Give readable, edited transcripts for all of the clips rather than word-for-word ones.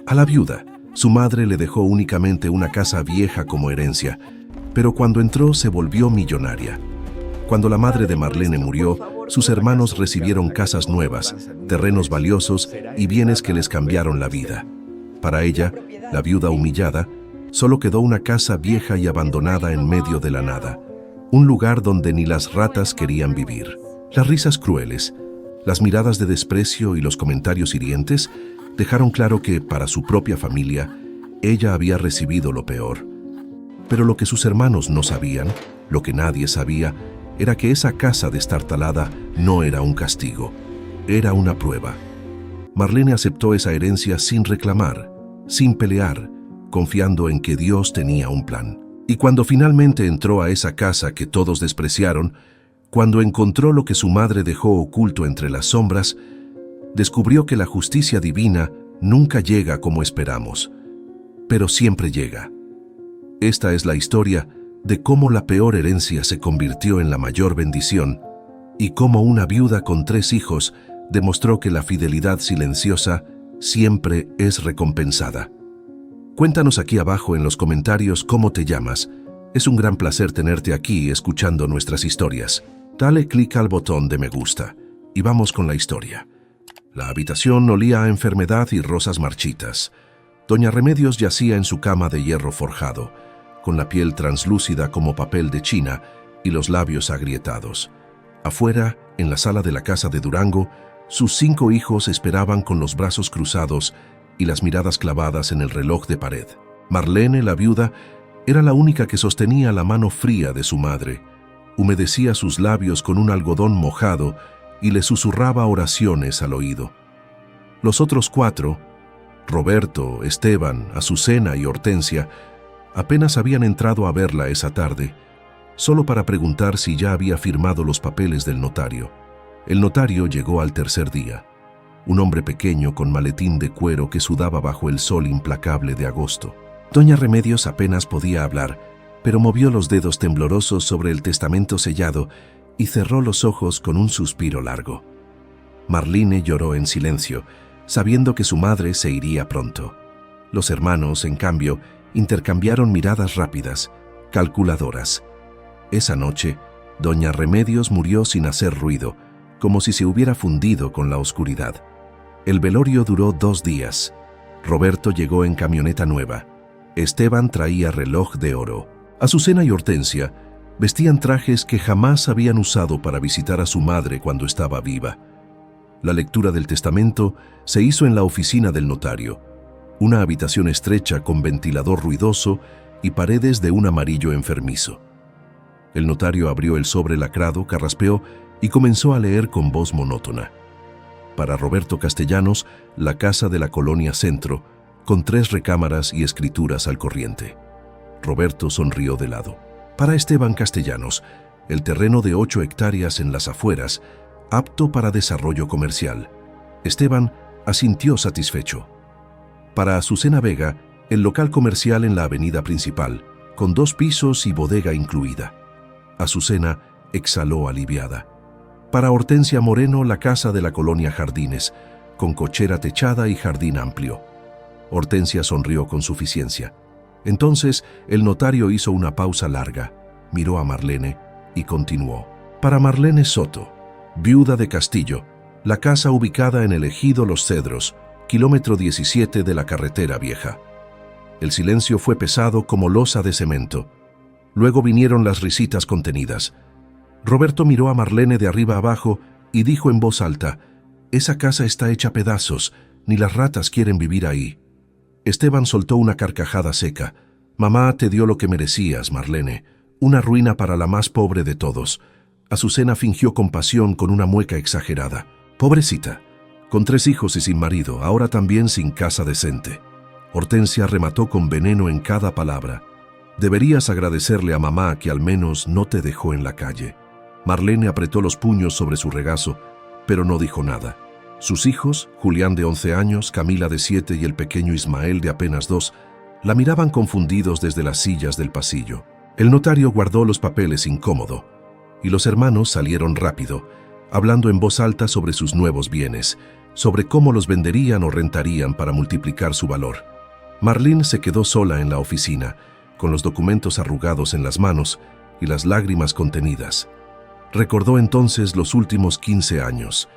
A la viuda, su madre le dejó únicamente una casa vieja como herencia, pero cuando entró se volvió millonaria. Cuando la madre de Marlene murió, sus hermanos recibieron casas nuevas, terrenos valiosos y bienes que les cambiaron la vida. Para ella, la viuda humillada, solo quedó una casa vieja y abandonada en medio de la nada, un lugar donde ni las ratas querían vivir. Las risas crueles, las miradas de desprecio y los comentarios hirientes dejaron claro que, para su propia familia, ella había recibido lo peor. Pero lo que sus hermanos no sabían, lo que nadie sabía, era que esa casa destartalada no era un castigo, era una prueba. Marlene aceptó esa herencia sin reclamar, sin pelear, confiando en que Dios tenía un plan. Y cuando finalmente entró a esa casa que todos despreciaron, cuando encontró lo que su madre dejó oculto entre las sombras, descubrió que la justicia divina nunca llega como esperamos, pero siempre llega. Esta es la historia de cómo la peor herencia se convirtió en la mayor bendición y cómo una viuda con 3 hijos demostró que la fidelidad silenciosa siempre es recompensada. Cuéntanos aquí abajo en los comentarios cómo te llamas. Es un gran placer tenerte aquí escuchando nuestras historias. Dale clic al botón de me gusta y vamos con la historia. La habitación olía a enfermedad y rosas marchitas. Doña Remedios yacía en su cama de hierro forjado, con la piel translúcida como papel de China y los labios agrietados. Afuera, en la sala de la casa de Durango, sus 5 hijos esperaban con los brazos cruzados y las miradas clavadas en el reloj de pared. Marlene, la viuda, era la única que sostenía la mano fría de su madre, humedecía sus labios con un algodón mojado y le susurraba oraciones al oído. Los otros 4, Roberto, Esteban, Azucena y Hortensia, apenas habían entrado a verla esa tarde, solo para preguntar si ya había firmado los papeles del notario. El notario llegó al tercer día, un hombre pequeño con maletín de cuero que sudaba bajo el sol implacable de agosto. Doña Remedios apenas podía hablar, pero movió los dedos temblorosos sobre el testamento sellado y cerró los ojos con un suspiro largo. Marlene lloró en silencio, sabiendo que su madre se iría pronto. Los hermanos, en cambio, intercambiaron miradas rápidas, calculadoras. Esa noche, Doña Remedios murió sin hacer ruido, como si se hubiera fundido con la oscuridad. El velorio duró 2 días. Roberto llegó en camioneta nueva. Esteban traía reloj de oro. Azucena y Hortensia vestían trajes que jamás habían usado para visitar a su madre cuando estaba viva. La lectura del testamento se hizo en la oficina del notario, una habitación estrecha con ventilador ruidoso y paredes de un amarillo enfermizo. El notario abrió el sobre lacrado, carraspeó y comenzó a leer con voz monótona. Para Roberto Castellanos, la casa de la Colonia Centro, con 3 recámaras y escrituras al corriente. Roberto sonrió de lado. Para Esteban Castellanos, el terreno de 8 hectáreas en las afueras, apto para desarrollo comercial. Esteban asintió satisfecho. Para Azucena Vega, el local comercial en la avenida principal, con 2 pisos y bodega incluida. Azucena exhaló aliviada. Para Hortensia Moreno, la casa de la Colonia Jardines, con cochera techada y jardín amplio. Hortensia sonrió con suficiencia. Entonces, el notario hizo una pausa larga, miró a Marlene y continuó. Para Marlene Soto, viuda de Castillo, la casa ubicada en el ejido Los Cedros, kilómetro 17 de la carretera vieja. El silencio fue pesado como losa de cemento. Luego vinieron las risitas contenidas. Roberto miró a Marlene de arriba abajo y dijo en voz alta: «Esa casa está hecha pedazos, ni las ratas quieren vivir ahí». Esteban soltó una carcajada seca. «Mamá te dio lo que merecías, Marlene, una ruina para la más pobre de todos». Azucena fingió compasión con una mueca exagerada. «Pobrecita, con 3 hijos y sin marido, ahora también sin casa decente». Hortensia remató con veneno en cada palabra. «Deberías agradecerle a mamá que al menos no te dejó en la calle». Marlene apretó los puños sobre su regazo, pero no dijo nada. Sus hijos, Julián de 11 años, Camila de 7 y el pequeño Ismael de apenas 2, la miraban confundidos desde las sillas del pasillo. El notario guardó los papeles incómodo, y los hermanos salieron rápido, hablando en voz alta sobre sus nuevos bienes, sobre cómo los venderían o rentarían para multiplicar su valor. Marlene se quedó sola en la oficina, con los documentos arrugados en las manos y las lágrimas contenidas. Recordó entonces los últimos 15 años.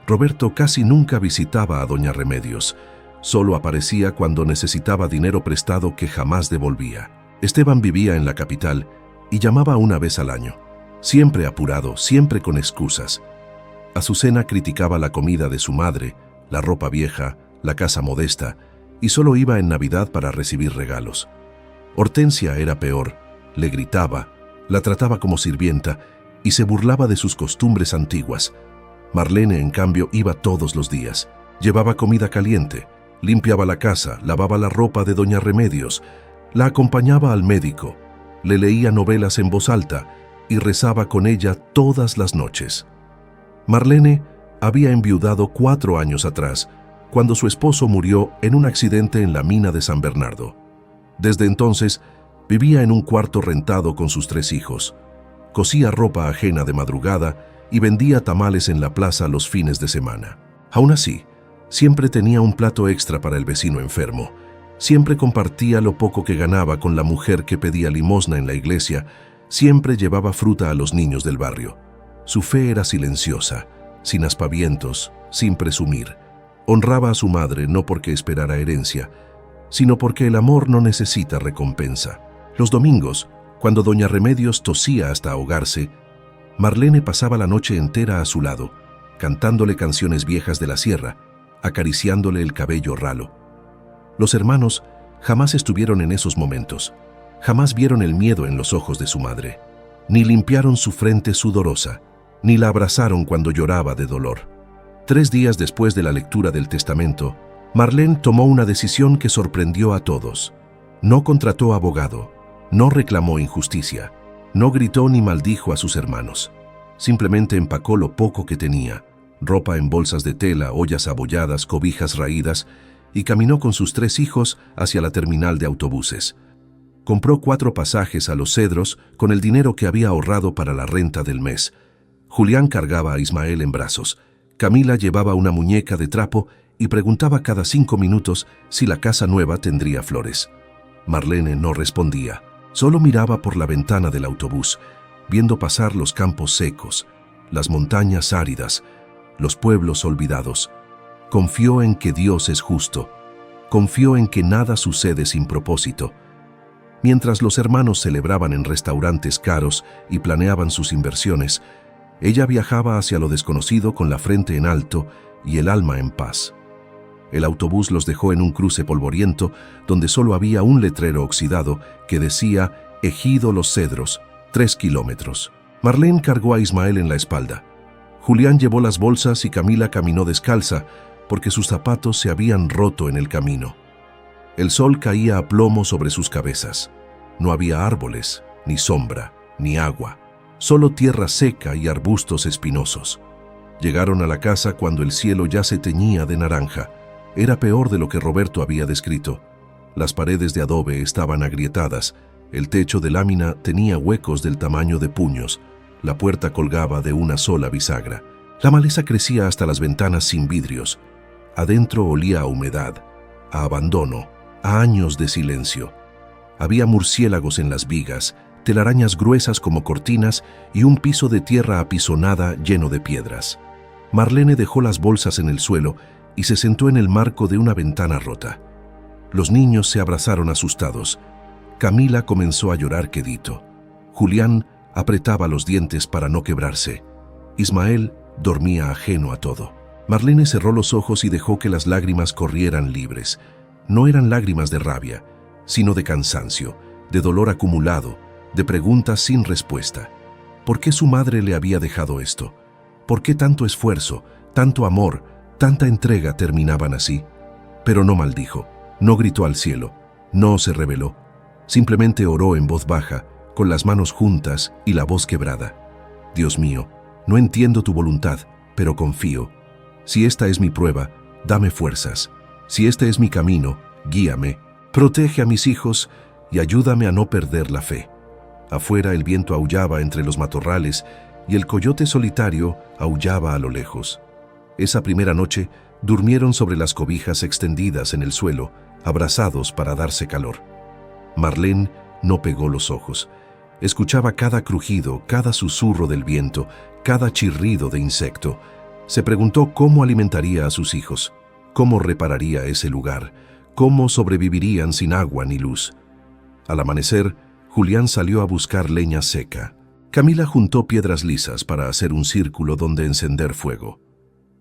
Roberto casi nunca visitaba a doña Remedios, solo aparecía cuando necesitaba dinero prestado que jamás devolvía. Esteban vivía en la capital y llamaba una vez al año, siempre apurado, siempre con excusas. Azucena criticaba la comida de su madre, la ropa vieja, la casa modesta, y solo iba en Navidad para recibir regalos. Hortensia era peor, le gritaba, la trataba como sirvienta y se burlaba de sus costumbres antiguas. Marlene, en cambio, iba todos los días. Llevaba comida caliente, limpiaba la casa, lavaba la ropa de doña Remedios, la acompañaba al médico, le leía novelas en voz alta y rezaba con ella todas las noches. Marlene había enviudado 4 años atrás, cuando su esposo murió en un accidente en la mina de San Bernardo. Desde entonces, vivía en un cuarto rentado con sus 3 hijos. Cosía ropa ajena de madrugada y vendía tamales en la plaza los fines de semana. Aún así, siempre tenía un plato extra para el vecino enfermo. Siempre compartía lo poco que ganaba con la mujer que pedía limosna en la iglesia. Siempre llevaba fruta a los niños del barrio. Su fe era silenciosa, sin aspavientos, sin presumir. Honraba a su madre no porque esperara herencia, sino porque el amor no necesita recompensa. Los domingos, cuando doña Remedios tosía hasta ahogarse, Marlene pasaba la noche entera a su lado, cantándole canciones viejas de la sierra, acariciándole el cabello ralo. Los hermanos jamás estuvieron en esos momentos, jamás vieron el miedo en los ojos de su madre, ni limpiaron su frente sudorosa, ni la abrazaron cuando lloraba de dolor. 3 días después de la lectura del testamento, Marlene tomó una decisión que sorprendió a todos. No contrató abogado, no reclamó injusticia, no gritó ni maldijo a sus hermanos. Simplemente empacó lo poco que tenía, ropa en bolsas de tela, ollas abolladas, cobijas raídas, y caminó con sus 3 hijos hacia la terminal de autobuses. Compró 4 pasajes a Los Cedros con el dinero que había ahorrado para la renta del mes. Julián cargaba a Ismael en brazos. Camila llevaba una muñeca de trapo y preguntaba cada 5 minutos si la casa nueva tendría flores. Marlene no respondía, solo miraba por la ventana del autobús, viendo pasar los campos secos, las montañas áridas, los pueblos olvidados. Confió en que Dios es justo, confió en que nada sucede sin propósito. Mientras los hermanos celebraban en restaurantes caros y planeaban sus inversiones, ella viajaba hacia lo desconocido con la frente en alto y el alma en paz. El autobús los dejó en un cruce polvoriento donde solo había un letrero oxidado que decía Ejido Los Cedros, 3 kilómetros. Marlene cargó a Ismael en la espalda. Julián llevó las bolsas y Camila caminó descalza porque sus zapatos se habían roto en el camino. El sol caía a plomo sobre sus cabezas. No había árboles, ni sombra, ni agua, solo tierra seca y arbustos espinosos. Llegaron a la casa cuando el cielo ya se teñía de naranja. Era peor de lo que Roberto había descrito. Las paredes de adobe estaban agrietadas, el techo de lámina tenía huecos del tamaño de puños, la puerta colgaba de una sola bisagra. La maleza crecía hasta las ventanas sin vidrios. Adentro olía a humedad, a abandono, a años de silencio. Había murciélagos en las vigas, telarañas gruesas como cortinas y un piso de tierra apisonada lleno de piedras. Marlene dejó las bolsas en el suelo y se sentó en el marco de una ventana rota. Los niños se abrazaron asustados. Camila comenzó a llorar quedito. Julián apretaba los dientes para no quebrarse. Ismael dormía ajeno a todo. Marlene cerró los ojos y dejó que las lágrimas corrieran libres. No eran lágrimas de rabia, sino de cansancio, de dolor acumulado, de preguntas sin respuesta. ¿Por qué su madre le había dejado esto? ¿Por qué tanto esfuerzo, tanto amor, tanta entrega terminaban así? Pero no maldijo, no gritó al cielo, no se rebeló. Simplemente oró en voz baja, con las manos juntas y la voz quebrada. Dios mío, no entiendo tu voluntad, pero confío. Si esta es mi prueba, dame fuerzas. Si este es mi camino, guíame. Protege a mis hijos y ayúdame a no perder la fe. Afuera el viento aullaba entre los matorrales y el coyote solitario aullaba a lo lejos. Esa primera noche, Durmieron sobre las cobijas extendidas en el suelo, abrazados para darse calor. Marlene no pegó los ojos. Escuchaba cada crujido, cada susurro del viento, cada chirrido de insecto. Se preguntó cómo alimentaría a sus hijos, cómo repararía ese lugar, cómo sobrevivirían sin agua ni luz. Al amanecer, Julián salió a buscar leña seca. Camila juntó piedras lisas para hacer un círculo donde encender fuego.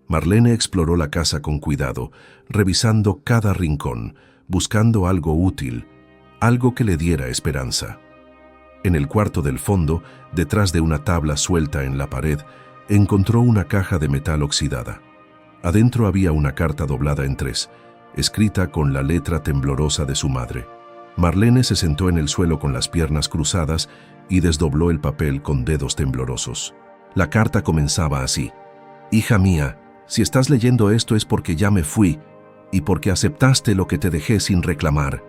Marlene exploró la casa con cuidado, revisando cada rincón, buscando algo útil, algo que le diera esperanza. En el cuarto del fondo, detrás de una tabla suelta en la pared, encontró una caja de metal oxidada. Adentro había una carta doblada en 3, escrita con la letra temblorosa de su madre. Marlene se sentó en el suelo con las piernas cruzadas y desdobló el papel con dedos temblorosos. La carta comenzaba así: «Hija mía, si estás leyendo esto es porque ya me fui y porque aceptaste lo que te dejé sin reclamar.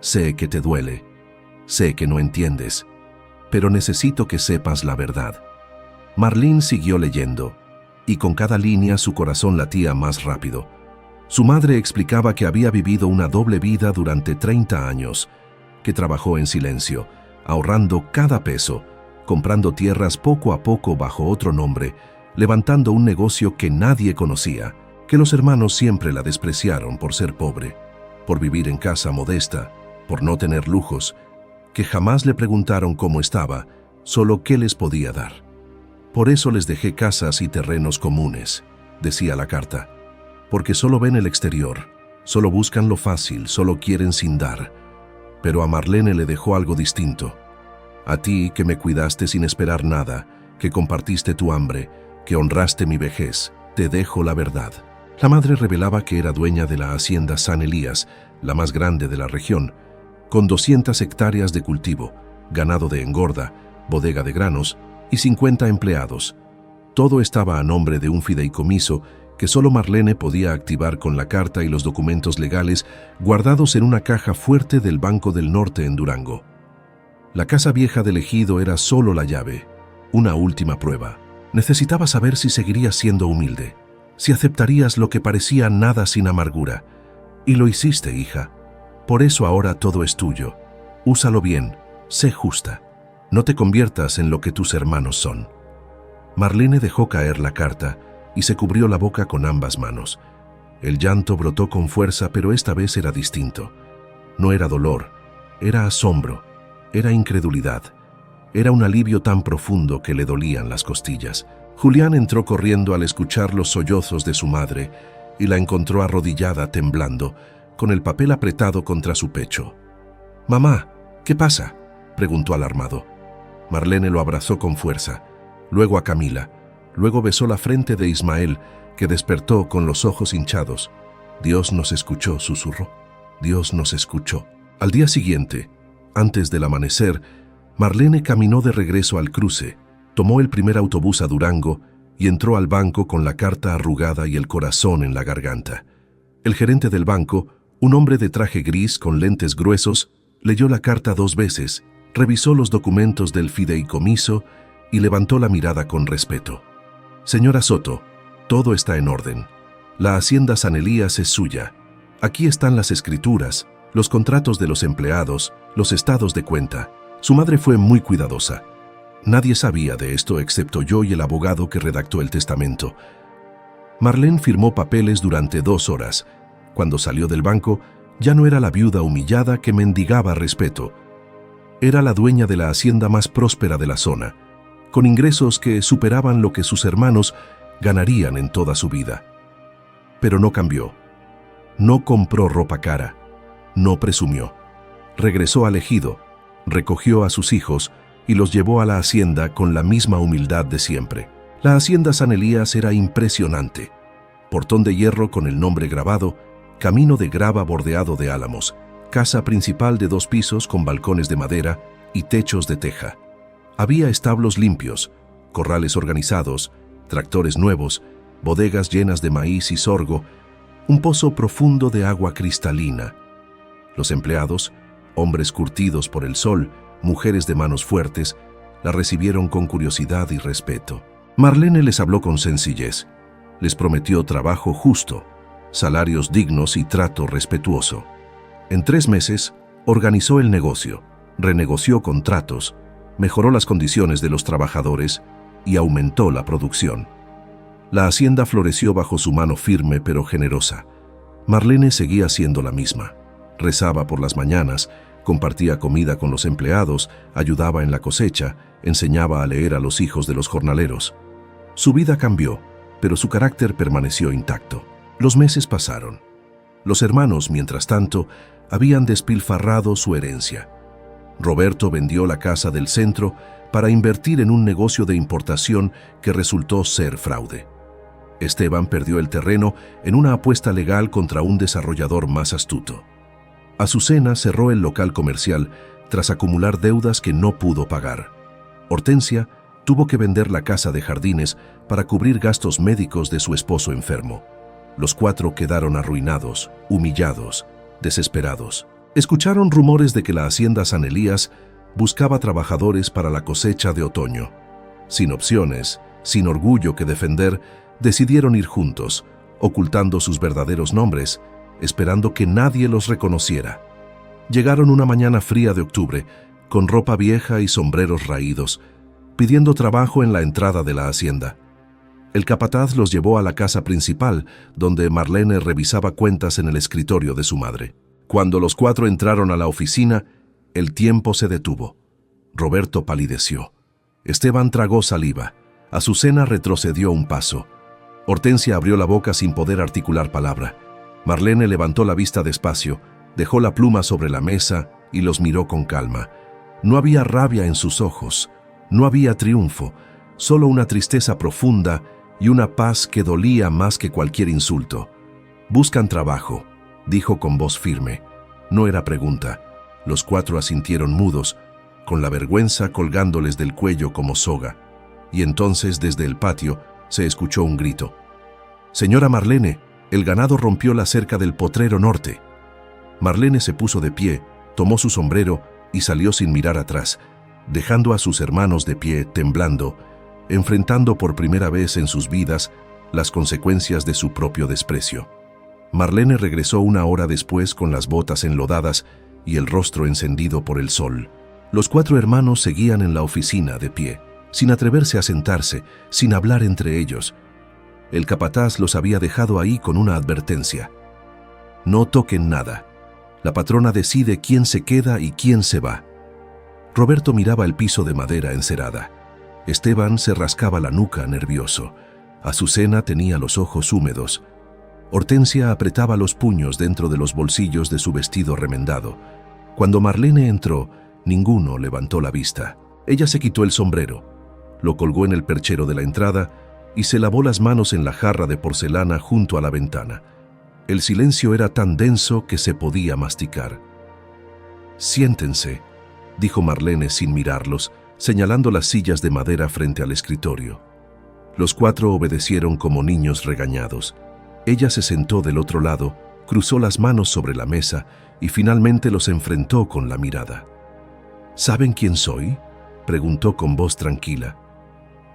Sé que te duele, sé que no entiendes, pero necesito que sepas la verdad». Marlene siguió leyendo, y con cada línea su corazón latía más rápido. Su madre explicaba que había vivido una doble vida durante 30 años, que trabajó en silencio, ahorrando cada peso, comprando tierras poco a poco bajo otro nombre, levantando un negocio que nadie conocía, que los hermanos siempre la despreciaron por ser pobre, por vivir en casa modesta, por no tener lujos, que jamás le preguntaron cómo estaba, solo qué les podía dar. «Por eso les dejé casas y terrenos comunes», decía la carta, «porque solo ven el exterior, solo buscan lo fácil, solo quieren sin dar». Pero a Marlene le dejó algo distinto. «A ti que me cuidaste sin esperar nada, que compartiste tu hambre, que honraste mi vejez, te dejo la verdad». La madre revelaba que era dueña de la hacienda San Elías, la más grande de la región, con 200 hectáreas de cultivo, ganado de engorda, bodega de granos y 50 empleados. Todo estaba a nombre de un fideicomiso que solo Marlene podía activar con la carta y los documentos legales guardados en una caja fuerte del Banco del Norte en Durango. La casa vieja del ejido era solo la llave, una última prueba. Necesitaba saber si seguirías siendo humilde, si aceptarías lo que parecía nada sin amargura. Y lo hiciste, hija. Por eso ahora todo es tuyo. Úsalo bien, sé justa. No te conviertas en lo que tus hermanos son. Marlene dejó caer la carta y se cubrió la boca con ambas manos. El llanto brotó con fuerza, pero esta vez era distinto. No era dolor, era asombro, era incredulidad. Era un alivio tan profundo que le dolían las costillas. Julián entró corriendo al escuchar los sollozos de su madre y la encontró arrodillada, temblando, con el papel apretado contra su pecho. «Mamá, ¿qué pasa?», preguntó alarmado. Marlene lo abrazó con fuerza, luego a Camila, luego besó la frente de Ismael, que despertó con los ojos hinchados. «Dios nos escuchó», susurró. «Dios nos escuchó». Al día siguiente, antes del amanecer, Marlene caminó de regreso al cruce, tomó el primer autobús a Durango y entró al banco con la carta arrugada y el corazón en la garganta. El gerente del banco, un hombre de traje gris con lentes gruesos, leyó la carta 2 veces, revisó los documentos del fideicomiso y levantó la mirada con respeto. «Señora Soto, todo está en orden. La hacienda San Elías es suya. Aquí están las escrituras, los contratos de los empleados, los estados de cuenta». Su madre fue muy cuidadosa. Nadie sabía de esto excepto yo y el abogado que redactó el testamento. Marlene firmó papeles durante 2 horas. Cuando salió del banco, ya no era la viuda humillada que mendigaba respeto. Era la dueña de la hacienda más próspera de la zona, con ingresos que superaban lo que sus hermanos ganarían en toda su vida. Pero no cambió. No compró ropa cara. No presumió. Regresó al ejido, recogió a sus hijos y los llevó a la hacienda con la misma humildad de siempre. La hacienda San Elías era impresionante. Portón de hierro con el nombre grabado, camino de grava bordeado de álamos, casa principal de 2 pisos con balcones de madera y techos de teja. Había establos limpios, corrales organizados, tractores nuevos, bodegas llenas de maíz y sorgo, un pozo profundo de agua cristalina. Los empleados, hombres curtidos por el sol, mujeres de manos fuertes, la recibieron con curiosidad y respeto. Marlene les habló con sencillez. Les prometió trabajo justo, salarios dignos y trato respetuoso. En 3 meses, organizó el negocio, renegoció contratos, mejoró las condiciones de los trabajadores y aumentó la producción. La hacienda floreció bajo su mano firme pero generosa. Marlene seguía siendo la misma. Rezaba por las mañanas, compartía comida con los empleados, ayudaba en la cosecha, enseñaba a leer a los hijos de los jornaleros. Su vida cambió, pero su carácter permaneció intacto. Los meses pasaron. Los hermanos, mientras tanto, habían despilfarrado su herencia. Roberto vendió la casa del centro para invertir en un negocio de importación que resultó ser fraude. Esteban perdió el terreno en una apuesta legal contra un desarrollador más astuto. Azucena cerró el local comercial tras acumular deudas que no pudo pagar. Hortensia tuvo que vender la casa de jardines para cubrir gastos médicos de su esposo enfermo. Los 4 quedaron arruinados, humillados, desesperados. Escucharon rumores de que la hacienda San Elías buscaba trabajadores para la cosecha de otoño. Sin opciones, sin orgullo que defender, decidieron ir juntos, ocultando sus verdaderos nombres, esperando que nadie los reconociera. Llegaron una mañana fría de octubre, con ropa vieja y sombreros raídos, pidiendo trabajo en la entrada de la hacienda. El capataz los llevó a la casa principal, donde Marlene revisaba cuentas en el escritorio de su madre. Cuando los 4 entraron a la oficina, el tiempo se detuvo. Roberto palideció. Esteban tragó saliva. Azucena retrocedió un paso. Hortensia abrió la boca sin poder articular palabra. Marlene levantó la vista despacio, dejó la pluma sobre la mesa y los miró con calma. No había rabia en sus ojos, no había triunfo, solo una tristeza profunda y una paz que dolía más que cualquier insulto. «Buscan trabajo», dijo con voz firme. No era pregunta. Los 4 asintieron mudos, con la vergüenza colgándoles del cuello como soga. Y entonces, desde el patio, se escuchó un grito. «Señora Marlene, el ganado rompió la cerca del potrero norte». Marlene se puso de pie, tomó su sombrero y salió sin mirar atrás, dejando a sus hermanos de pie, temblando, enfrentando por primera vez en sus vidas las consecuencias de su propio desprecio. Marlene regresó 1 hora después con las botas enlodadas y el rostro encendido por el sol. Los 4 hermanos seguían en la oficina de pie, sin atreverse a sentarse, sin hablar entre ellos. El capataz los había dejado ahí con una advertencia. «No toquen nada. La patrona decide quién se queda y quién se va». Roberto miraba el piso de madera encerada. Esteban se rascaba la nuca nervioso. Azucena tenía los ojos húmedos. Hortensia apretaba los puños dentro de los bolsillos de su vestido remendado. Cuando Marlene entró, ninguno levantó la vista. Ella se quitó el sombrero, lo colgó en el perchero de la entrada y se lavó las manos en la jarra de porcelana junto a la ventana. El silencio era tan denso que se podía masticar. «Siéntense», dijo Marlene sin mirarlos, señalando las sillas de madera frente al escritorio. Los 4 obedecieron como niños regañados. Ella se sentó del otro lado, cruzó las manos sobre la mesa y finalmente los enfrentó con la mirada. «¿Saben quién soy?», preguntó con voz tranquila.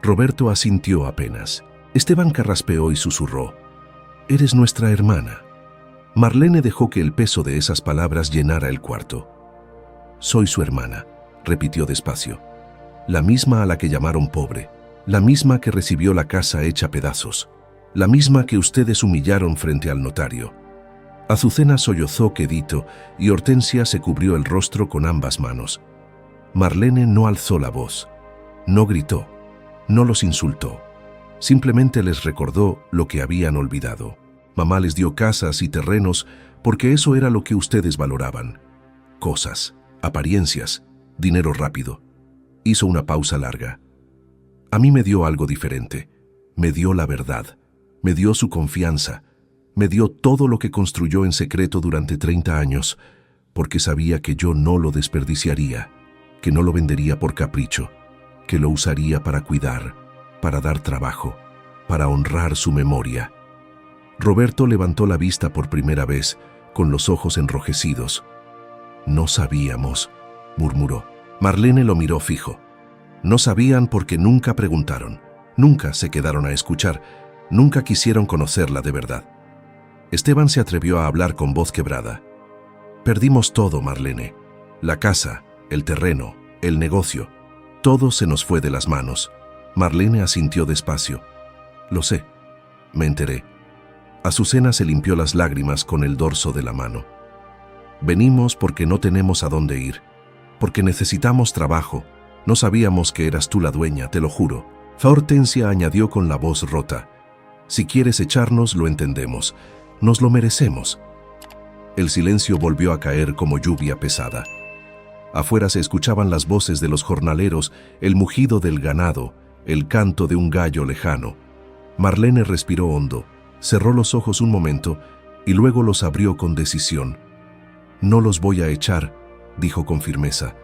Roberto asintió apenas. Esteban carraspeó y susurró: «Eres nuestra hermana». Marlene dejó que el peso de esas palabras llenara el cuarto. «Soy su hermana», repitió despacio. «La misma a la que llamaron pobre, la misma que recibió la casa hecha pedazos, la misma que ustedes humillaron frente al notario». Azucena sollozó quedito y Hortensia se cubrió el rostro con ambas manos. Marlene no alzó la voz, no gritó, no los insultó. Simplemente les recordó lo que habían olvidado. Mamá les dio casas y terrenos porque eso era lo que ustedes valoraban. Cosas, apariencias, dinero rápido. Hizo una pausa larga. A mí me dio algo diferente. Me dio la verdad. Me dio su confianza. Me dio todo lo que construyó en secreto durante 30 años, porque sabía que yo no lo desperdiciaría, que no lo vendería por capricho, que lo usaría para cuidar, para dar trabajo, para honrar su memoria. Roberto levantó la vista por primera vez, con los ojos enrojecidos. «No sabíamos», murmuró. Marlene lo miró fijo. No sabían porque nunca preguntaron, nunca se quedaron a escuchar, nunca quisieron conocerla de verdad. Esteban se atrevió a hablar con voz quebrada. Perdimos todo, Marlene. La casa, el terreno, el negocio. Todo se nos fue de las manos. Marlene asintió despacio. Lo sé. Me enteré. Azucena se limpió las lágrimas con el dorso de la mano. Venimos porque no tenemos a dónde ir. Porque necesitamos trabajo. No sabíamos que eras tú la dueña, te lo juro. Hortensia añadió con la voz rota. Si quieres echarnos, lo entendemos. Nos lo merecemos. El silencio volvió a caer como lluvia pesada. Afuera se escuchaban las voces de los jornaleros, el mugido del ganado, el canto de un gallo lejano. Marlene respiró hondo, cerró los ojos un momento y luego los abrió con decisión. No los voy a echar, dijo con firmeza.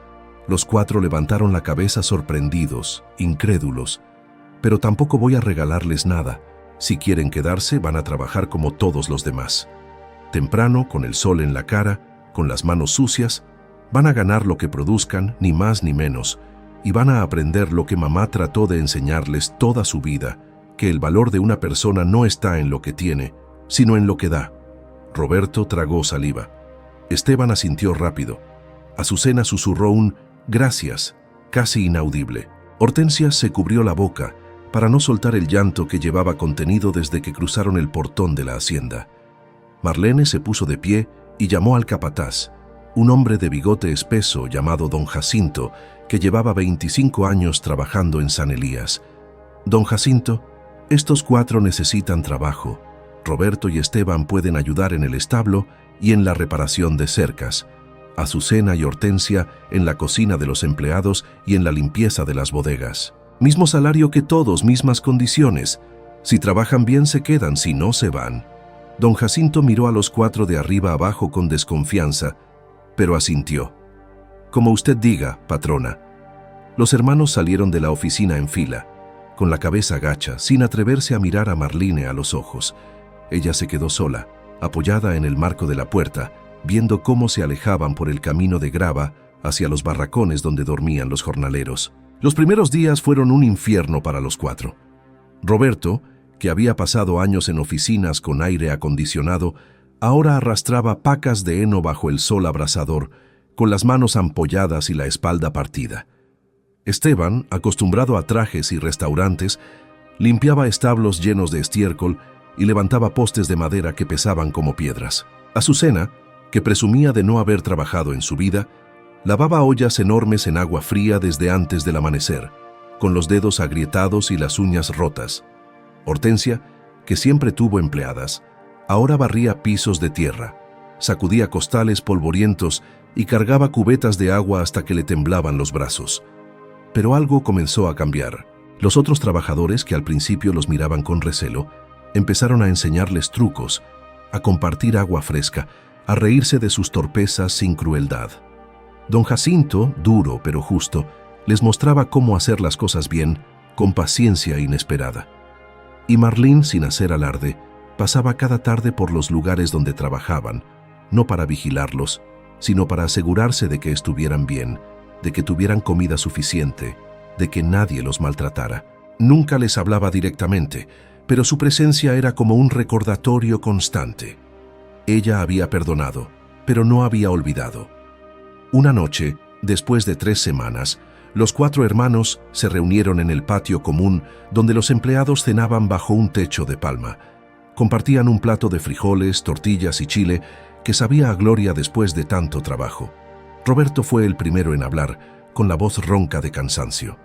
Los 4 levantaron la cabeza sorprendidos, incrédulos. Pero tampoco voy a regalarles nada. Si quieren quedarse, van a trabajar como todos los demás. Temprano, con el sol en la cara, con las manos sucias, van a ganar lo que produzcan, ni más ni menos, y van a aprender lo que mamá trató de enseñarles toda su vida, que el valor de una persona no está en lo que tiene, sino en lo que da. Roberto tragó saliva. Esteban asintió rápido. Azucena susurró un «gracias», casi inaudible. Hortensia se cubrió la boca para no soltar el llanto que llevaba contenido desde que cruzaron el portón de la hacienda. Marlene se puso de pie y llamó al capataz, un hombre de bigote espeso llamado don Jacinto, que llevaba 25 años trabajando en San Elías. Don Jacinto, estos 4 necesitan trabajo. Roberto y Esteban pueden ayudar en el establo y en la reparación de cercas. Azucena y Hortensia en la cocina de los empleados y en la limpieza de las bodegas. Mismo salario que todos, mismas condiciones. Si trabajan bien se quedan, si no se van. Don Jacinto miró a los 4 de arriba abajo con desconfianza, pero asintió. Como usted diga, patrona. Los hermanos salieron de la oficina en fila, con la cabeza gacha, sin atreverse a mirar a Marlene a los ojos. Ella se quedó sola, apoyada en el marco de la puerta, viendo cómo se alejaban por el camino de grava hacia los barracones donde dormían los jornaleros. Los primeros días fueron un infierno para los 4. Roberto, que había pasado años en oficinas con aire acondicionado, ahora arrastraba pacas de heno bajo el sol abrasador, con las manos ampolladas y la espalda partida. Esteban, acostumbrado a trajes y restaurantes, limpiaba establos llenos de estiércol y levantaba postes de madera que pesaban como piedras. Azucena, que presumía de no haber trabajado en su vida, lavaba ollas enormes en agua fría desde antes del amanecer, con los dedos agrietados y las uñas rotas. Hortensia, que siempre tuvo empleadas, ahora barría pisos de tierra, sacudía costales polvorientos y cargaba cubetas de agua hasta que le temblaban los brazos. Pero algo comenzó a cambiar. Los otros trabajadores, que al principio los miraban con recelo, empezaron a enseñarles trucos, a compartir agua fresca, a reírse de sus torpezas sin crueldad. Don Jacinto, duro pero justo, les mostraba cómo hacer las cosas bien, con paciencia inesperada. Y Marlene, sin hacer alarde, pasaba cada tarde por los lugares donde trabajaban, no para vigilarlos, sino para asegurarse de que estuvieran bien, de que tuvieran comida suficiente, de que nadie los maltratara. Nunca les hablaba directamente, pero su presencia era como un recordatorio constante. Ella había perdonado, pero no había olvidado. Una noche, después de 3 semanas, los 4 hermanos se reunieron en el patio común donde los empleados cenaban bajo un techo de palma. Compartían un plato de frijoles, tortillas y chile que sabía a gloria después de tanto trabajo. Roberto fue el primero en hablar, con la voz ronca de cansancio.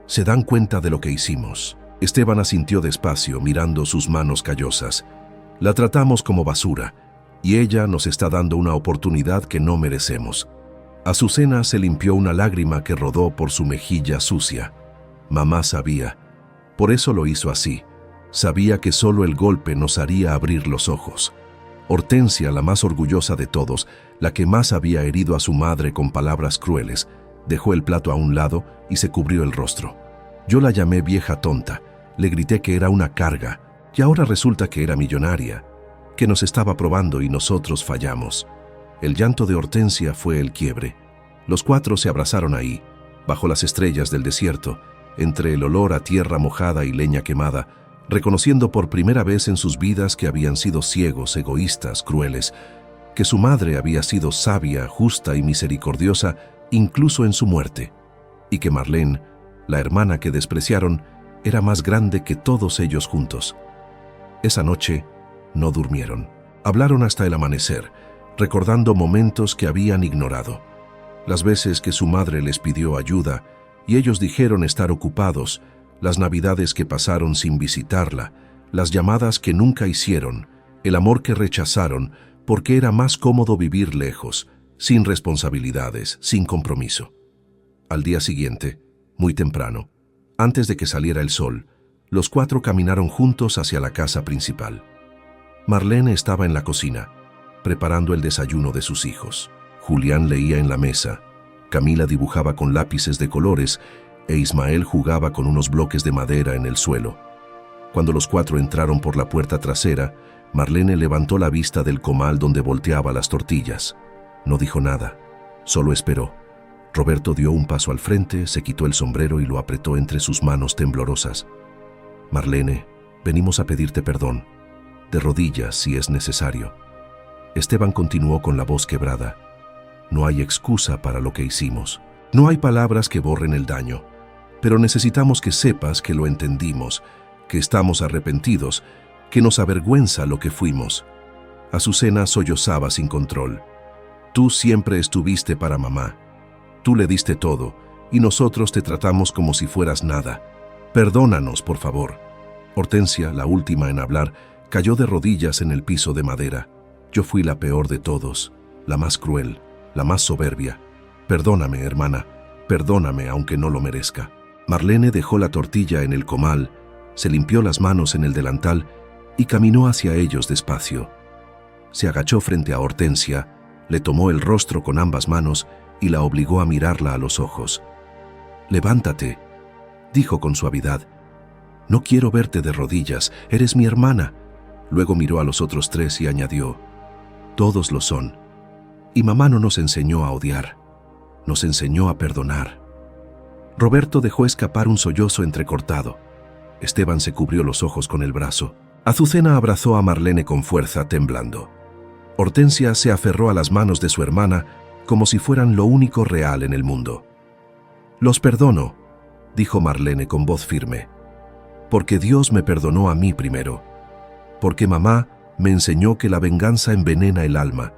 «¿Se dan cuenta de lo que hicimos?». Esteban asintió despacio, mirando sus manos callosas. «La tratamos como basura, y ella nos está dando una oportunidad que no merecemos». Azucena se limpió una lágrima que rodó por su mejilla sucia. Mamá sabía. Por eso lo hizo así. Sabía que solo el golpe nos haría abrir los ojos. Hortensia, la más orgullosa de todos, la que más había herido a su madre con palabras crueles, dejó el plato a un lado y se cubrió el rostro. Yo la llamé vieja tonta, le grité que era una carga, y ahora resulta que era millonaria, que nos estaba probando y nosotros fallamos. El llanto de Hortensia fue el quiebre. Los 4 se abrazaron ahí, bajo las estrellas del desierto, entre el olor a tierra mojada y leña quemada, reconociendo por primera vez en sus vidas que habían sido ciegos, egoístas, crueles, que su madre había sido sabia, justa y misericordiosa incluso en su muerte, y que Marlene, la hermana que despreciaron, era más grande que todos ellos juntos. Esa noche no durmieron. Hablaron hasta el amanecer, recordando momentos que habían ignorado. Las veces que su madre les pidió ayuda y ellos dijeron estar ocupados, las navidades que pasaron sin visitarla, las llamadas que nunca hicieron, el amor que rechazaron porque era más cómodo vivir lejos, sin responsabilidades, sin compromiso. Al día siguiente, muy temprano, antes de que saliera el sol, los cuatro caminaron juntos hacia la casa principal. Marlene estaba en la cocina, preparando el desayuno de sus hijos. Julián leía en la mesa, Camila dibujaba con lápices de colores e Ismael jugaba con unos bloques de madera en el suelo. Cuando los cuatro entraron por la puerta trasera, Marlene levantó la vista del comal donde volteaba las tortillas. No dijo nada, solo esperó. Roberto dio un paso al frente, se quitó el sombrero y lo apretó entre sus manos temblorosas. Marlene, venimos a pedirte perdón, de rodillas si es necesario. Esteban continuó con la voz quebrada. No hay excusa para lo que hicimos. No hay palabras que borren el daño, pero necesitamos que sepas que lo entendimos, que estamos arrepentidos, que nos avergüenza lo que fuimos. Azucena sollozaba sin control. Tú siempre estuviste para mamá. Tú le diste todo, y nosotros te tratamos como si fueras nada. Perdónanos, por favor. Hortensia, la última en hablar, cayó de rodillas en el piso de madera. Yo fui la peor de todos, la más cruel, la más soberbia. Perdóname, hermana, perdóname aunque no lo merezca. Marlene dejó la tortilla en el comal, se limpió las manos en el delantal y caminó hacia ellos despacio. Se agachó frente a Hortensia, le tomó el rostro con ambas manos y la obligó a mirarla a los ojos. «Levántate», dijo con suavidad. «No quiero verte de rodillas, eres mi hermana». Luego miró a los otros tres y añadió, «Todos lo son. Y mamá no nos enseñó a odiar, nos enseñó a perdonar». Roberto dejó escapar un sollozo entrecortado. Esteban se cubrió los ojos con el brazo. Azucena abrazó a Marlene con fuerza, temblando. Hortensia se aferró a las manos de su hermana como si fueran lo único real en el mundo. «Los perdono», dijo Marlene con voz firme, «porque Dios me perdonó a mí primero, porque mamá me enseñó que la venganza envenena el alma,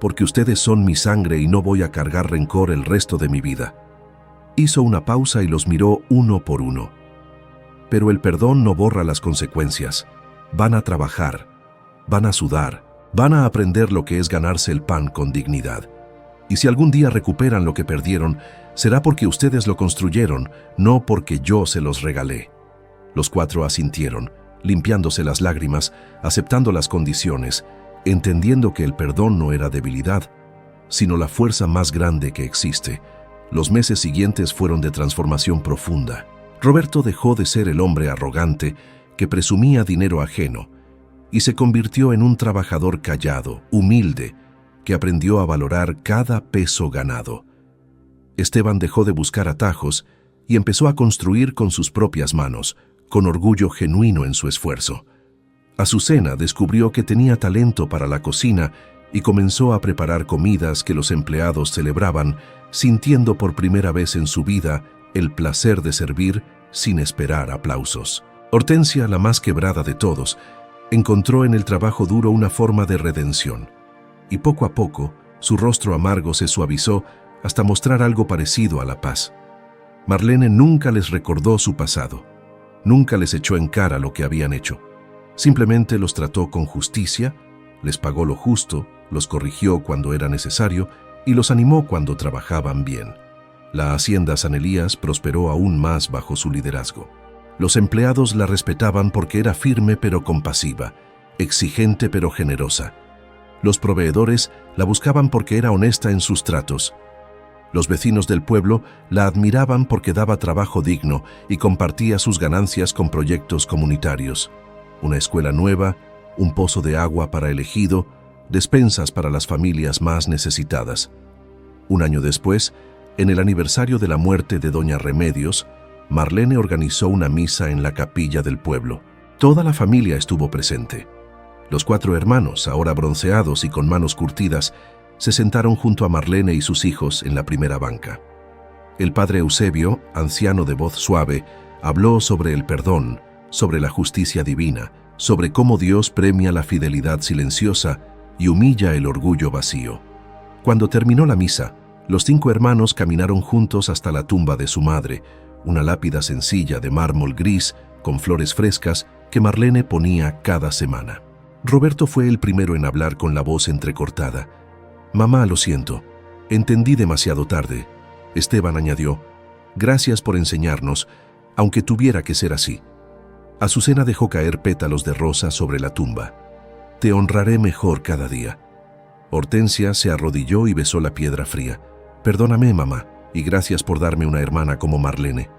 porque ustedes son mi sangre y no voy a cargar rencor el resto de mi vida». Hizo una pausa y los miró uno por uno. «Pero el perdón no borra las consecuencias. Van a trabajar, van a sudar, van a aprender lo que es ganarse el pan con dignidad. Y si algún día recuperan lo que perdieron, será porque ustedes lo construyeron, no porque yo se los regalé». Los cuatro asintieron, limpiándose las lágrimas, aceptando las condiciones, entendiendo que el perdón no era debilidad, sino la fuerza más grande que existe. Los meses siguientes fueron de transformación profunda. Roberto dejó de ser el hombre arrogante que presumía dinero ajeno y se convirtió en un trabajador callado, humilde, que aprendió a valorar cada peso ganado. Esteban dejó de buscar atajos y empezó a construir con sus propias manos, con orgullo genuino en su esfuerzo. Azucena descubrió que tenía talento para la cocina y comenzó a preparar comidas que los empleados celebraban, sintiendo por primera vez en su vida el placer de servir sin esperar aplausos. Hortensia, la más quebrada de todos, encontró en el trabajo duro una forma de redención, y poco a poco su rostro amargo se suavizó hasta mostrar algo parecido a la paz. Marlene nunca les recordó su pasado, nunca les echó en cara lo que habían hecho. Simplemente los trató con justicia, les pagó lo justo, los corrigió cuando era necesario y los animó cuando trabajaban bien. La hacienda San Elías prosperó aún más bajo su liderazgo. Los empleados la respetaban porque era firme pero compasiva, exigente pero generosa. Los proveedores la buscaban porque era honesta en sus tratos. Los vecinos del pueblo la admiraban porque daba trabajo digno y compartía sus ganancias con proyectos comunitarios. Una escuela nueva, un pozo de agua para el ejido, despensas para las familias más necesitadas. Un año después, en el aniversario de la muerte de Doña Remedios, Marlene organizó una misa en la capilla del pueblo. Toda la familia estuvo presente. Los 4 hermanos, ahora bronceados y con manos curtidas, se sentaron junto a Marlene y sus hijos en la primera banca. El padre Eusebio, anciano de voz suave, habló sobre el perdón, sobre la justicia divina, sobre cómo Dios premia la fidelidad silenciosa y humilla el orgullo vacío. Cuando terminó la misa, los 5 hermanos caminaron juntos hasta la tumba de su madre, una lápida sencilla de mármol gris con flores frescas que Marlene ponía cada semana. Roberto fue el primero en hablar con la voz entrecortada. «Mamá, lo siento. Entendí demasiado tarde». Esteban añadió, «Gracias por enseñarnos, aunque tuviera que ser así». Azucena dejó caer pétalos de rosa sobre la tumba. «Te honraré mejor cada día». Hortensia se arrodilló y besó la piedra fría. «Perdóname, mamá, y gracias por darme una hermana como Marlene».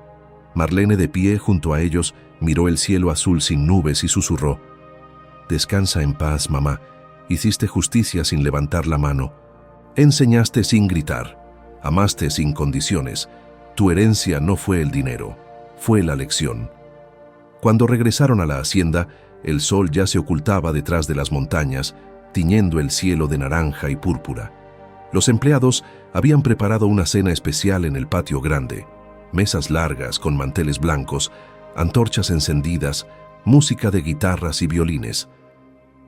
Marlene, de pie junto a ellos, miró el cielo azul sin nubes y susurró, «Descansa en paz, mamá. Hiciste justicia sin levantar la mano. Enseñaste sin gritar. Amaste sin condiciones. Tu herencia no fue el dinero, fue la lección». Cuando regresaron a la hacienda, el sol ya se ocultaba detrás de las montañas, tiñendo el cielo de naranja y púrpura. Los empleados habían preparado una cena especial en el patio grande. Mesas largas con manteles blancos, antorchas encendidas, música de guitarras y violines.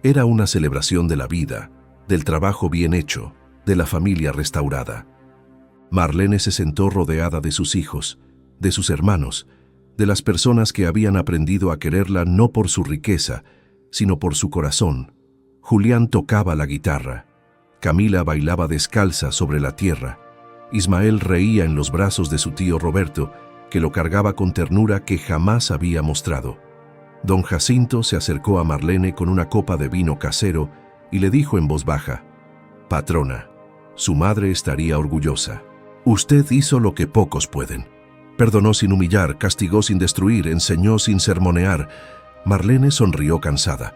Era una celebración de la vida, del trabajo bien hecho, de la familia restaurada. Marlene se sentó rodeada de sus hijos, de sus hermanos, de las personas que habían aprendido a quererla no por su riqueza, sino por su corazón. Julián tocaba la guitarra. Camila bailaba descalza sobre la tierra. Ismael reía en los brazos de su tío Roberto, que lo cargaba con ternura que jamás había mostrado. Don Jacinto se acercó a Marlene con una copa de vino casero y le dijo en voz baja, «Patrona, su madre estaría orgullosa. Usted hizo lo que pocos pueden. Perdonó sin humillar, castigó sin destruir, enseñó sin sermonear». Marlene sonrió cansada.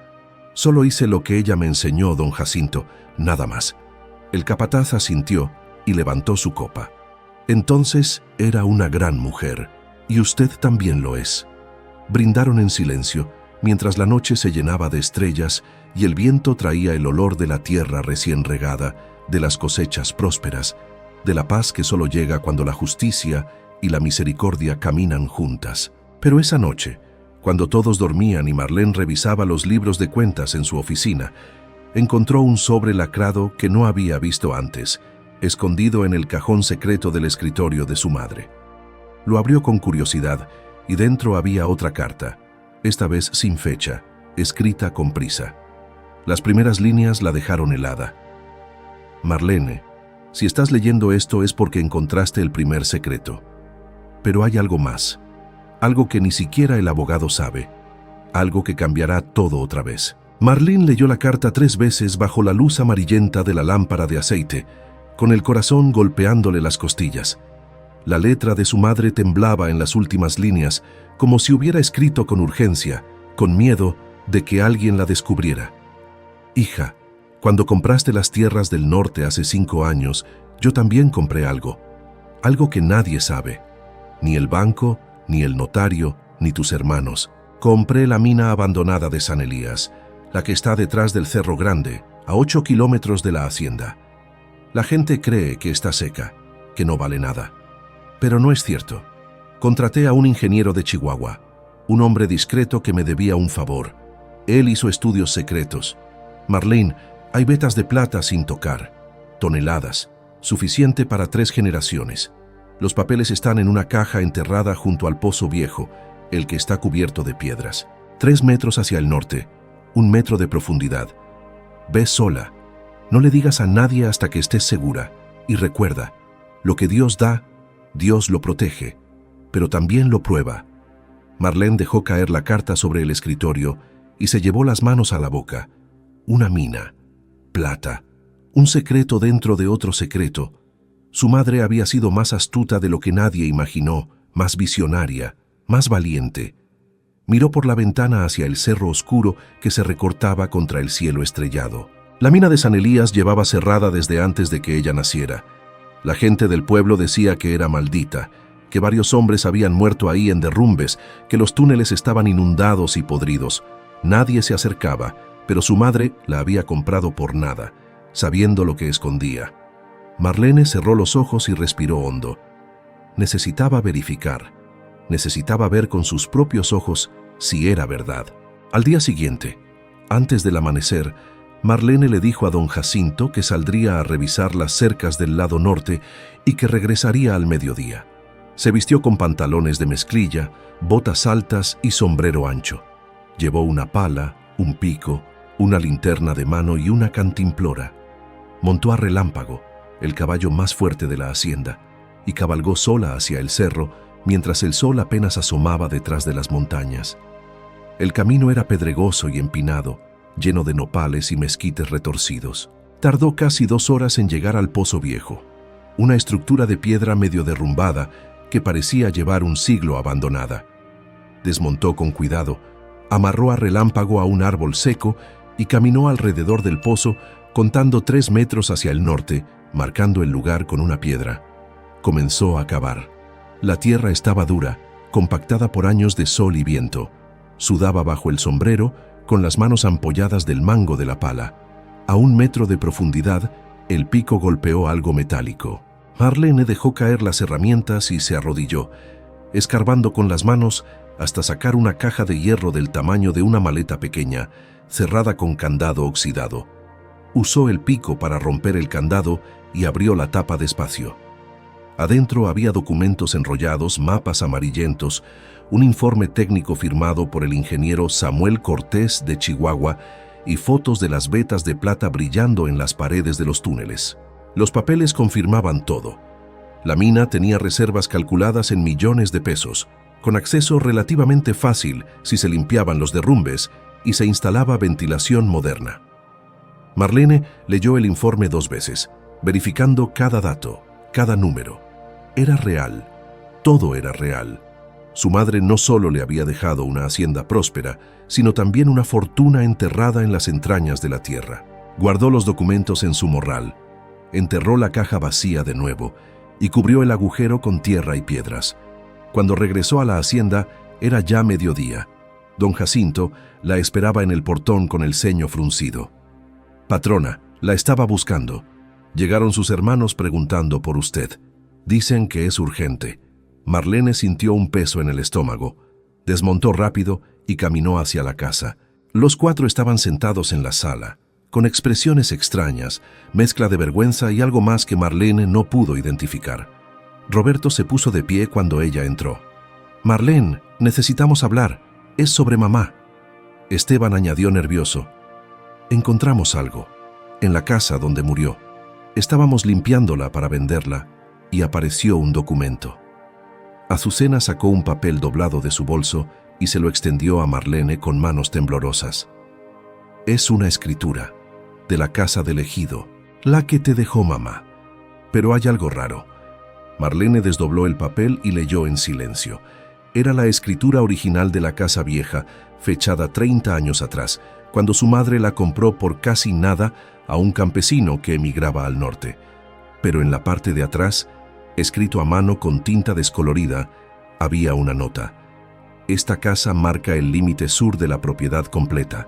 «Solo hice lo que ella me enseñó, don Jacinto, nada más». El capataz asintió y levantó su copa. «Entonces era una gran mujer, y usted también lo es». Brindaron en silencio, mientras la noche se llenaba de estrellas y el viento traía el olor de la tierra recién regada, de las cosechas prósperas, de la paz que solo llega cuando la justicia y la misericordia caminan juntas. Pero esa noche, cuando todos dormían y Marlene revisaba los libros de cuentas en su oficina, encontró un sobre lacrado que no había visto antes, escondido en el cajón secreto del escritorio de su madre. Lo abrió con curiosidad y dentro había otra carta, esta vez sin fecha, escrita con prisa. Las primeras líneas la dejaron helada. «Marlene, si estás leyendo esto es porque encontraste el primer secreto. Pero hay algo más, algo que ni siquiera el abogado sabe, algo que cambiará todo otra vez». Marlene leyó la carta 3 veces bajo la luz amarillenta de la lámpara de aceite, con el corazón golpeándole las costillas. La letra de su madre temblaba en las últimas líneas, como si hubiera escrito con urgencia, con miedo de que alguien la descubriera. «Hija, cuando compraste las tierras del norte hace 5 años, yo también compré algo que nadie sabe. Ni el banco, ni el notario, ni tus hermanos. Compré la mina abandonada de San Elías, la que está detrás del Cerro Grande, a 8 kilómetros de la hacienda. La gente cree que está seca, que no vale nada. Pero no es cierto. Contraté a un ingeniero de Chihuahua, un hombre discreto que me debía un favor. Él hizo estudios secretos. Marlene, hay vetas de plata sin tocar, toneladas, suficiente para 3 generaciones. Los papeles están en una caja enterrada junto al pozo viejo, el que está cubierto de piedras. 3 metros hacia el norte, 1 metro de profundidad. Ve sola. No le digas a nadie hasta que estés segura. Y recuerda, lo que Dios da, Dios lo protege, pero también lo prueba». Marlene dejó caer la carta sobre el escritorio y se llevó las manos a la boca. Una mina, plata, un secreto dentro de otro secreto. Su madre había sido más astuta de lo que nadie imaginó, más visionaria, más valiente. Miró por la ventana hacia el cerro oscuro que se recortaba contra el cielo estrellado. La mina de San Elías llevaba cerrada desde antes de que ella naciera. La gente del pueblo decía que era maldita, que varios hombres habían muerto ahí en derrumbes, que los túneles estaban inundados y podridos. Nadie se acercaba, pero su madre la había comprado por nada, sabiendo lo que escondía. Marlene cerró los ojos y respiró hondo. Necesitaba verificar. Necesitaba ver con sus propios ojos si era verdad. Al día siguiente, antes del amanecer, Marlene le dijo a don Jacinto que saldría a revisar las cercas del lado norte y que regresaría al mediodía. Se vistió con pantalones de mezclilla, botas altas y sombrero ancho. Llevó una pala, un pico, una linterna de mano y una cantimplora. Montó a Relámpago, el caballo más fuerte de la hacienda, y cabalgó sola hacia el cerro mientras el sol apenas asomaba detrás de las montañas. El camino era pedregoso y empinado, lleno de nopales y mezquites retorcidos. Tardó casi 2 horas en llegar al Pozo Viejo, una estructura de piedra medio derrumbada que parecía llevar un siglo abandonada. Desmontó con cuidado, amarró a Relámpago a un árbol seco y caminó alrededor del pozo, contando 3 metros hacia el norte, marcando el lugar con una piedra. Comenzó a cavar. La tierra estaba dura, compactada por años de sol y viento. Sudaba bajo el sombrero, con las manos ampolladas del mango de la pala. A 1 metro de profundidad, el pico golpeó algo metálico. Marlene dejó caer las herramientas y se arrodilló, escarbando con las manos hasta sacar una caja de hierro del tamaño de una maleta pequeña, cerrada con candado oxidado. Usó el pico para romper el candado y abrió la tapa despacio. Adentro había documentos enrollados, mapas amarillentos, un informe técnico firmado por el ingeniero Samuel Cortés de Chihuahua y fotos de las vetas de plata brillando en las paredes de los túneles. Los papeles confirmaban todo. La mina tenía reservas calculadas en millones de pesos, con acceso relativamente fácil si se limpiaban los derrumbes y se instalaba ventilación moderna. Marlene leyó el informe 2 veces, verificando cada dato, cada número. Era real, todo era real. Su madre no solo le había dejado una hacienda próspera, sino también una fortuna enterrada en las entrañas de la tierra. Guardó los documentos en su morral, enterró la caja vacía de nuevo y cubrió el agujero con tierra y piedras. Cuando regresó a la hacienda, era ya mediodía. Don Jacinto la esperaba en el portón con el ceño fruncido. «Patrona, la estaba buscando. Llegaron sus hermanos preguntando por usted. Dicen que es urgente». Marlene sintió un peso en el estómago. Desmontó rápido y caminó hacia la casa. Los 4 estaban sentados en la sala, con expresiones extrañas, mezcla de vergüenza y algo más que Marlene no pudo identificar. Roberto se puso de pie cuando ella entró. «Marlene, necesitamos hablar. Es sobre mamá». Esteban añadió nervioso. «Encontramos algo. En la casa donde murió. Estábamos limpiándola para venderla y apareció un documento». Azucena sacó un papel doblado de su bolso y se lo extendió a Marlene con manos temblorosas. «Es una escritura, de la casa del ejido, la que te dejó mamá. Pero hay algo raro». Marlene desdobló el papel y leyó en silencio. Era la escritura original de la casa vieja, fechada 30 años atrás, cuando su madre la compró por casi nada a un campesino que emigraba al norte. Pero en la parte de atrás, escrito a mano con tinta descolorida, había una nota. «Esta casa marca el límite sur de la propiedad completa.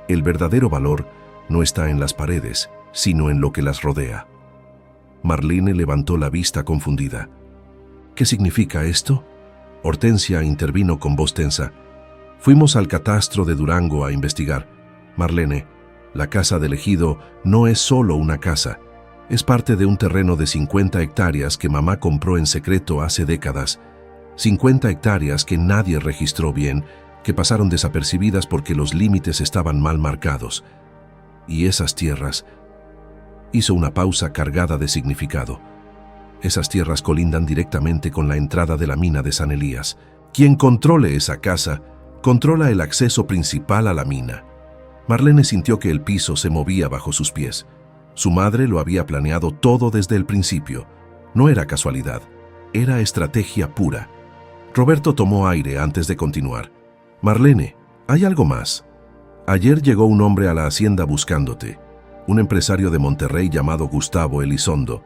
El verdadero valor no está en las paredes, sino en lo que las rodea». Marlene levantó la vista confundida. «¿Qué significa esto?». Hortensia intervino con voz tensa. «Fuimos al catastro de Durango a investigar. Marlene, la casa del ejido no es solo una casa. Es parte de un terreno de 50 hectáreas que mamá compró en secreto hace décadas. 50 hectáreas que nadie registró bien, que pasaron desapercibidas porque los límites estaban mal marcados. Y esas tierras…» Hizo una pausa cargada de significado. «Esas tierras colindan directamente con la entrada de la mina de San Elías. Quien controle esa casa, controla el acceso principal a la mina». Marlene sintió que el piso se movía bajo sus pies. Su madre lo había planeado todo desde el principio. No era casualidad, era estrategia pura. Roberto tomó aire antes de continuar. «Marlene, hay algo más. Ayer llegó un hombre a la hacienda buscándote. Un empresario de Monterrey llamado Gustavo Elizondo.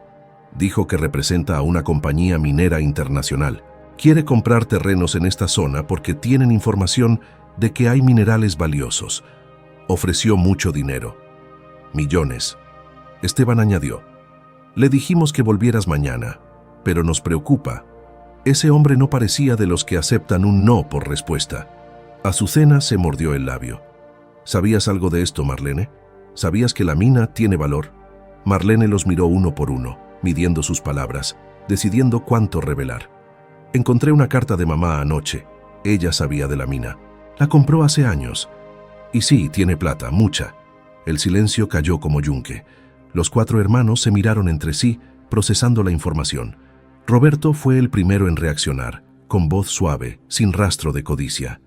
Dijo que representa a una compañía minera internacional. Quiere comprar terrenos en esta zona porque tienen información de que hay minerales valiosos. Ofreció mucho dinero. Millones. Esteban añadió: le dijimos que volvieras mañana, pero nos preocupa. Ese hombre no parecía de los que aceptan un no por respuesta. Azucena se mordió el labio. ¿Sabías algo de esto, Marlene? ¿Sabías que la mina tiene valor? Marlene los miró uno por uno, midiendo sus palabras, decidiendo cuánto revelar. Encontré una carta de mamá anoche. Ella sabía de la mina. La compró hace años. Y sí, tiene plata, mucha. El silencio cayó como yunque. Los 4 hermanos se miraron entre sí, procesando la información. Roberto fue el primero en reaccionar, con voz suave, sin rastro de codicia.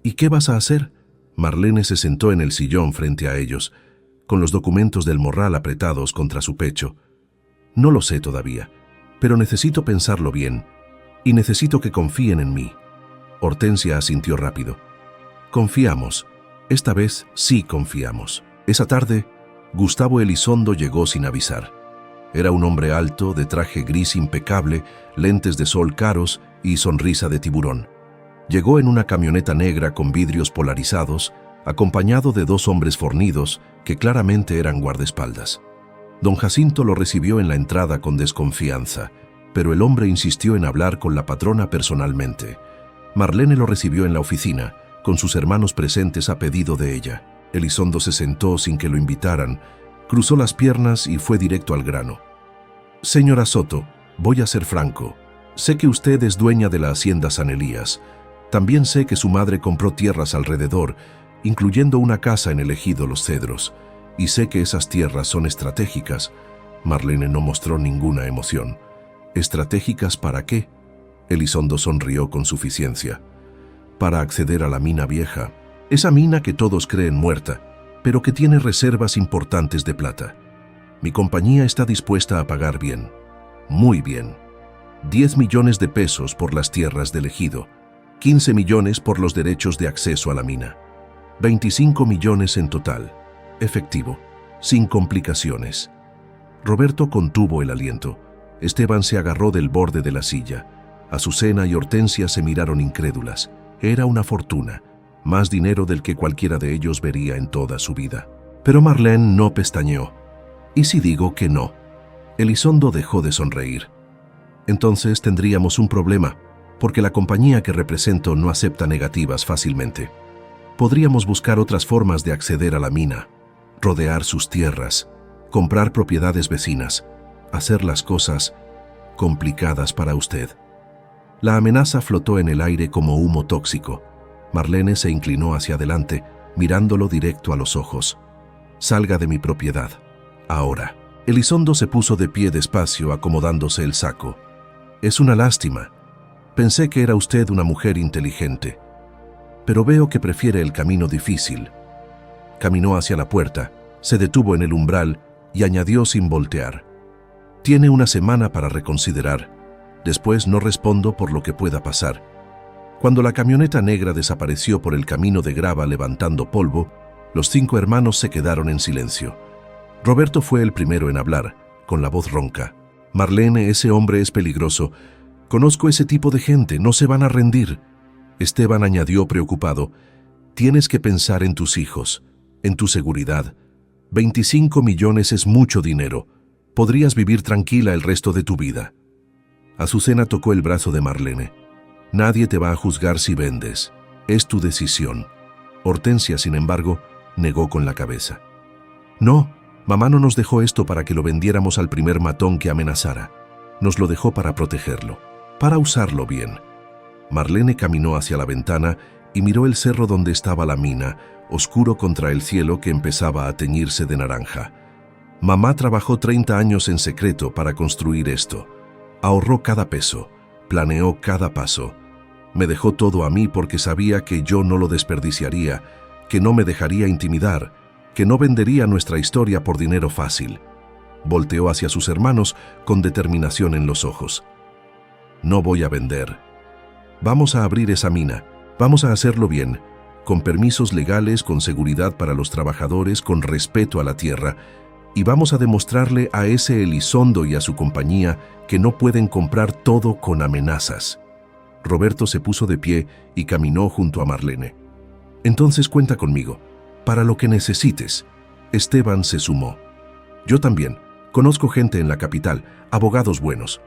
¿Y qué vas a hacer? Marlene se sentó en el sillón frente a ellos, con los documentos del morral apretados contra su pecho. No lo sé todavía, pero necesito pensarlo bien, y necesito que confíen en mí. Hortensia asintió rápido. Confiamos. Esta vez sí confiamos. Esa tarde, Gustavo Elizondo llegó sin avisar. Era un hombre alto, de traje gris impecable, lentes de sol caros y sonrisa de tiburón. Llegó en una camioneta negra con vidrios polarizados, acompañado de 2 hombres fornidos que claramente eran guardaespaldas. Don Jacinto lo recibió en la entrada con desconfianza, pero el hombre insistió en hablar con la patrona personalmente. Marlene lo recibió en la oficina, con sus hermanos presentes a pedido de ella. Elizondo se sentó sin que lo invitaran, cruzó las piernas y fue directo al grano. Señora Soto, voy a ser franco. Sé que usted es dueña de la hacienda San Elías. También sé que su madre compró tierras alrededor, incluyendo una casa en el ejido Los Cedros, y sé que esas tierras son estratégicas. Marlene no mostró ninguna emoción. ¿Estratégicas para qué? Elizondo sonrió con suficiencia. Para acceder a la mina vieja, esa mina que todos creen muerta, pero que tiene reservas importantes de plata. Mi compañía está dispuesta a pagar bien, muy bien. 10 millones de pesos por las tierras del ejido, 15 millones por los derechos de acceso a la mina, 25 millones en total, efectivo, sin complicaciones. Roberto contuvo el aliento. Esteban se agarró del borde de la silla. Azucena y Hortensia se miraron incrédulas. Era una fortuna, más dinero del que cualquiera de ellos vería en toda su vida. Pero Marlene no pestañeó. ¿Y si digo que no? Elizondo dejó de sonreír. Entonces tendríamos un problema, porque la compañía que represento no acepta negativas fácilmente. Podríamos buscar otras formas de acceder a la mina, rodear sus tierras, comprar propiedades vecinas, hacer las cosas complicadas para usted. La amenaza flotó en el aire como humo tóxico. Marlene se inclinó hacia adelante, mirándolo directo a los ojos. Salga de mi propiedad. Ahora. Elizondo se puso de pie despacio, acomodándose el saco. Es una lástima. Pensé que era usted una mujer inteligente. Pero veo que prefiere el camino difícil. Caminó hacia la puerta, se detuvo en el umbral y añadió sin voltear. Tiene una semana para reconsiderar. Después no respondo por lo que pueda pasar. Cuando la camioneta negra desapareció por el camino de grava levantando polvo, los 5 hermanos se quedaron en silencio. Roberto fue el primero en hablar, con la voz ronca. Marlene, ese hombre es peligroso. Conozco ese tipo de gente, no se van a rendir. Esteban añadió preocupado. Tienes que pensar en tus hijos, en tu seguridad. 25 millones es mucho dinero. Podrías vivir tranquila el resto de tu vida. Azucena tocó el brazo de Marlene. Nadie te va a juzgar si vendes. Es tu decisión. Hortensia, sin embargo, negó con la cabeza. No, mamá no nos dejó esto para que lo vendiéramos al primer matón que amenazara. Nos lo dejó para protegerlo, para usarlo bien. Marlene caminó hacia la ventana y miró el cerro donde estaba la mina, oscuro contra el cielo que empezaba a teñirse de naranja. Mamá trabajó 30 años en secreto para construir esto. Ahorró cada peso, planeó cada paso. Me dejó todo a mí porque sabía que yo no lo desperdiciaría, que no me dejaría intimidar, que no vendería nuestra historia por dinero fácil. Volteó hacia sus hermanos con determinación en los ojos. No voy a vender. Vamos a abrir esa mina. Vamos a hacerlo bien, con permisos legales, con seguridad para los trabajadores, con respeto a la tierra. y vamos a demostrarle a ese Elizondo y a su compañía que no pueden comprar todo con amenazas. Roberto se puso de pie y caminó junto a Marlene. Entonces cuenta conmigo, para lo que necesites. Esteban se sumó. Yo también, conozco gente en la capital, abogados buenos.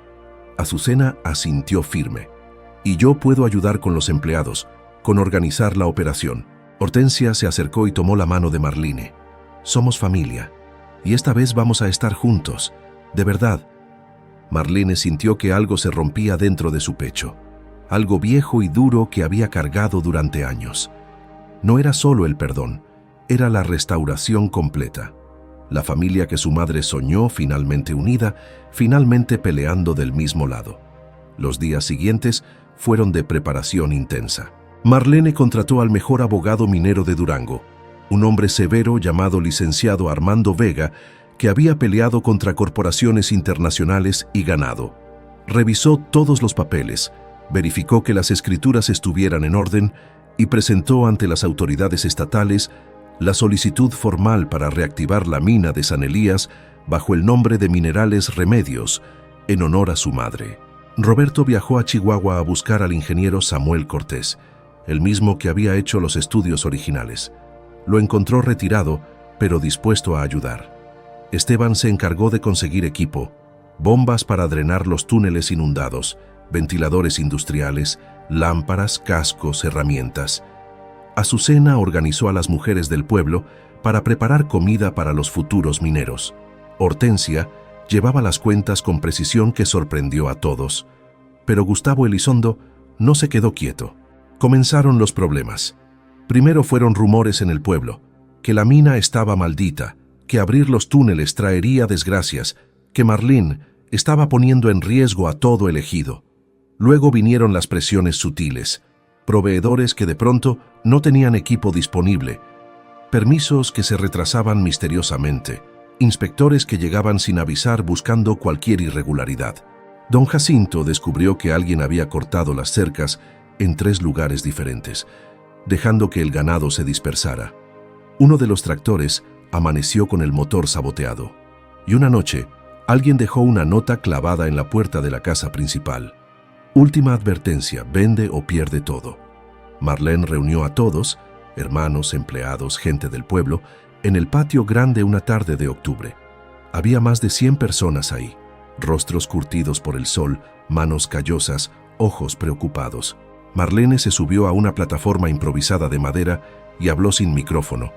Azucena asintió firme. Y yo puedo ayudar con los empleados, con organizar la operación. Hortensia se acercó y tomó la mano de Marlene. Somos familia, y esta vez vamos a estar juntos, de verdad. Marlene sintió que algo se rompía dentro de su pecho, algo viejo y duro que había cargado durante años. No era solo el perdón, era la restauración completa. La familia que su madre soñó finalmente unida, finalmente peleando del mismo lado. Los días siguientes fueron de preparación intensa. Marlene contrató al mejor abogado minero de Durango, un hombre severo llamado licenciado Armando Vega, que había peleado contra corporaciones internacionales y ganado. Revisó todos los papeles, verificó que las escrituras estuvieran en orden y presentó ante las autoridades estatales la solicitud formal para reactivar la mina de San Elías bajo el nombre de Minerales Remedios, en honor a su madre. Roberto viajó a Chihuahua a buscar al ingeniero Samuel Cortés, el mismo que había hecho los estudios originales. Lo encontró retirado, pero dispuesto a ayudar. Esteban se encargó de conseguir equipo, bombas para drenar los túneles inundados, ventiladores industriales, lámparas, cascos, herramientas. Azucena organizó a las mujeres del pueblo para preparar comida para los futuros mineros. Hortensia llevaba las cuentas con precisión que sorprendió a todos. Pero Gustavo Elizondo no se quedó quieto. Comenzaron los problemas. Primero fueron rumores en el pueblo, que la mina estaba maldita, que abrir los túneles traería desgracias, que Marlene estaba poniendo en riesgo a todo el ejido. Luego vinieron las presiones sutiles, proveedores que de pronto no tenían equipo disponible, permisos que se retrasaban misteriosamente, inspectores que llegaban sin avisar buscando cualquier irregularidad. Don Jacinto descubrió que alguien había cortado las cercas en 3 lugares diferentes, dejando que el ganado se dispersara. Uno de los tractores amaneció con el motor saboteado, y una noche alguien dejó una nota clavada en la puerta de la casa principal. Última advertencia, vende o pierde todo. Marlene reunió a todos, hermanos, empleados, gente del pueblo, en el patio grande una tarde de octubre. Había más de 100 personas ahí, rostros curtidos por el sol, manos callosas, ojos preocupados. Marlene se subió a una plataforma improvisada de madera y habló sin micrófono,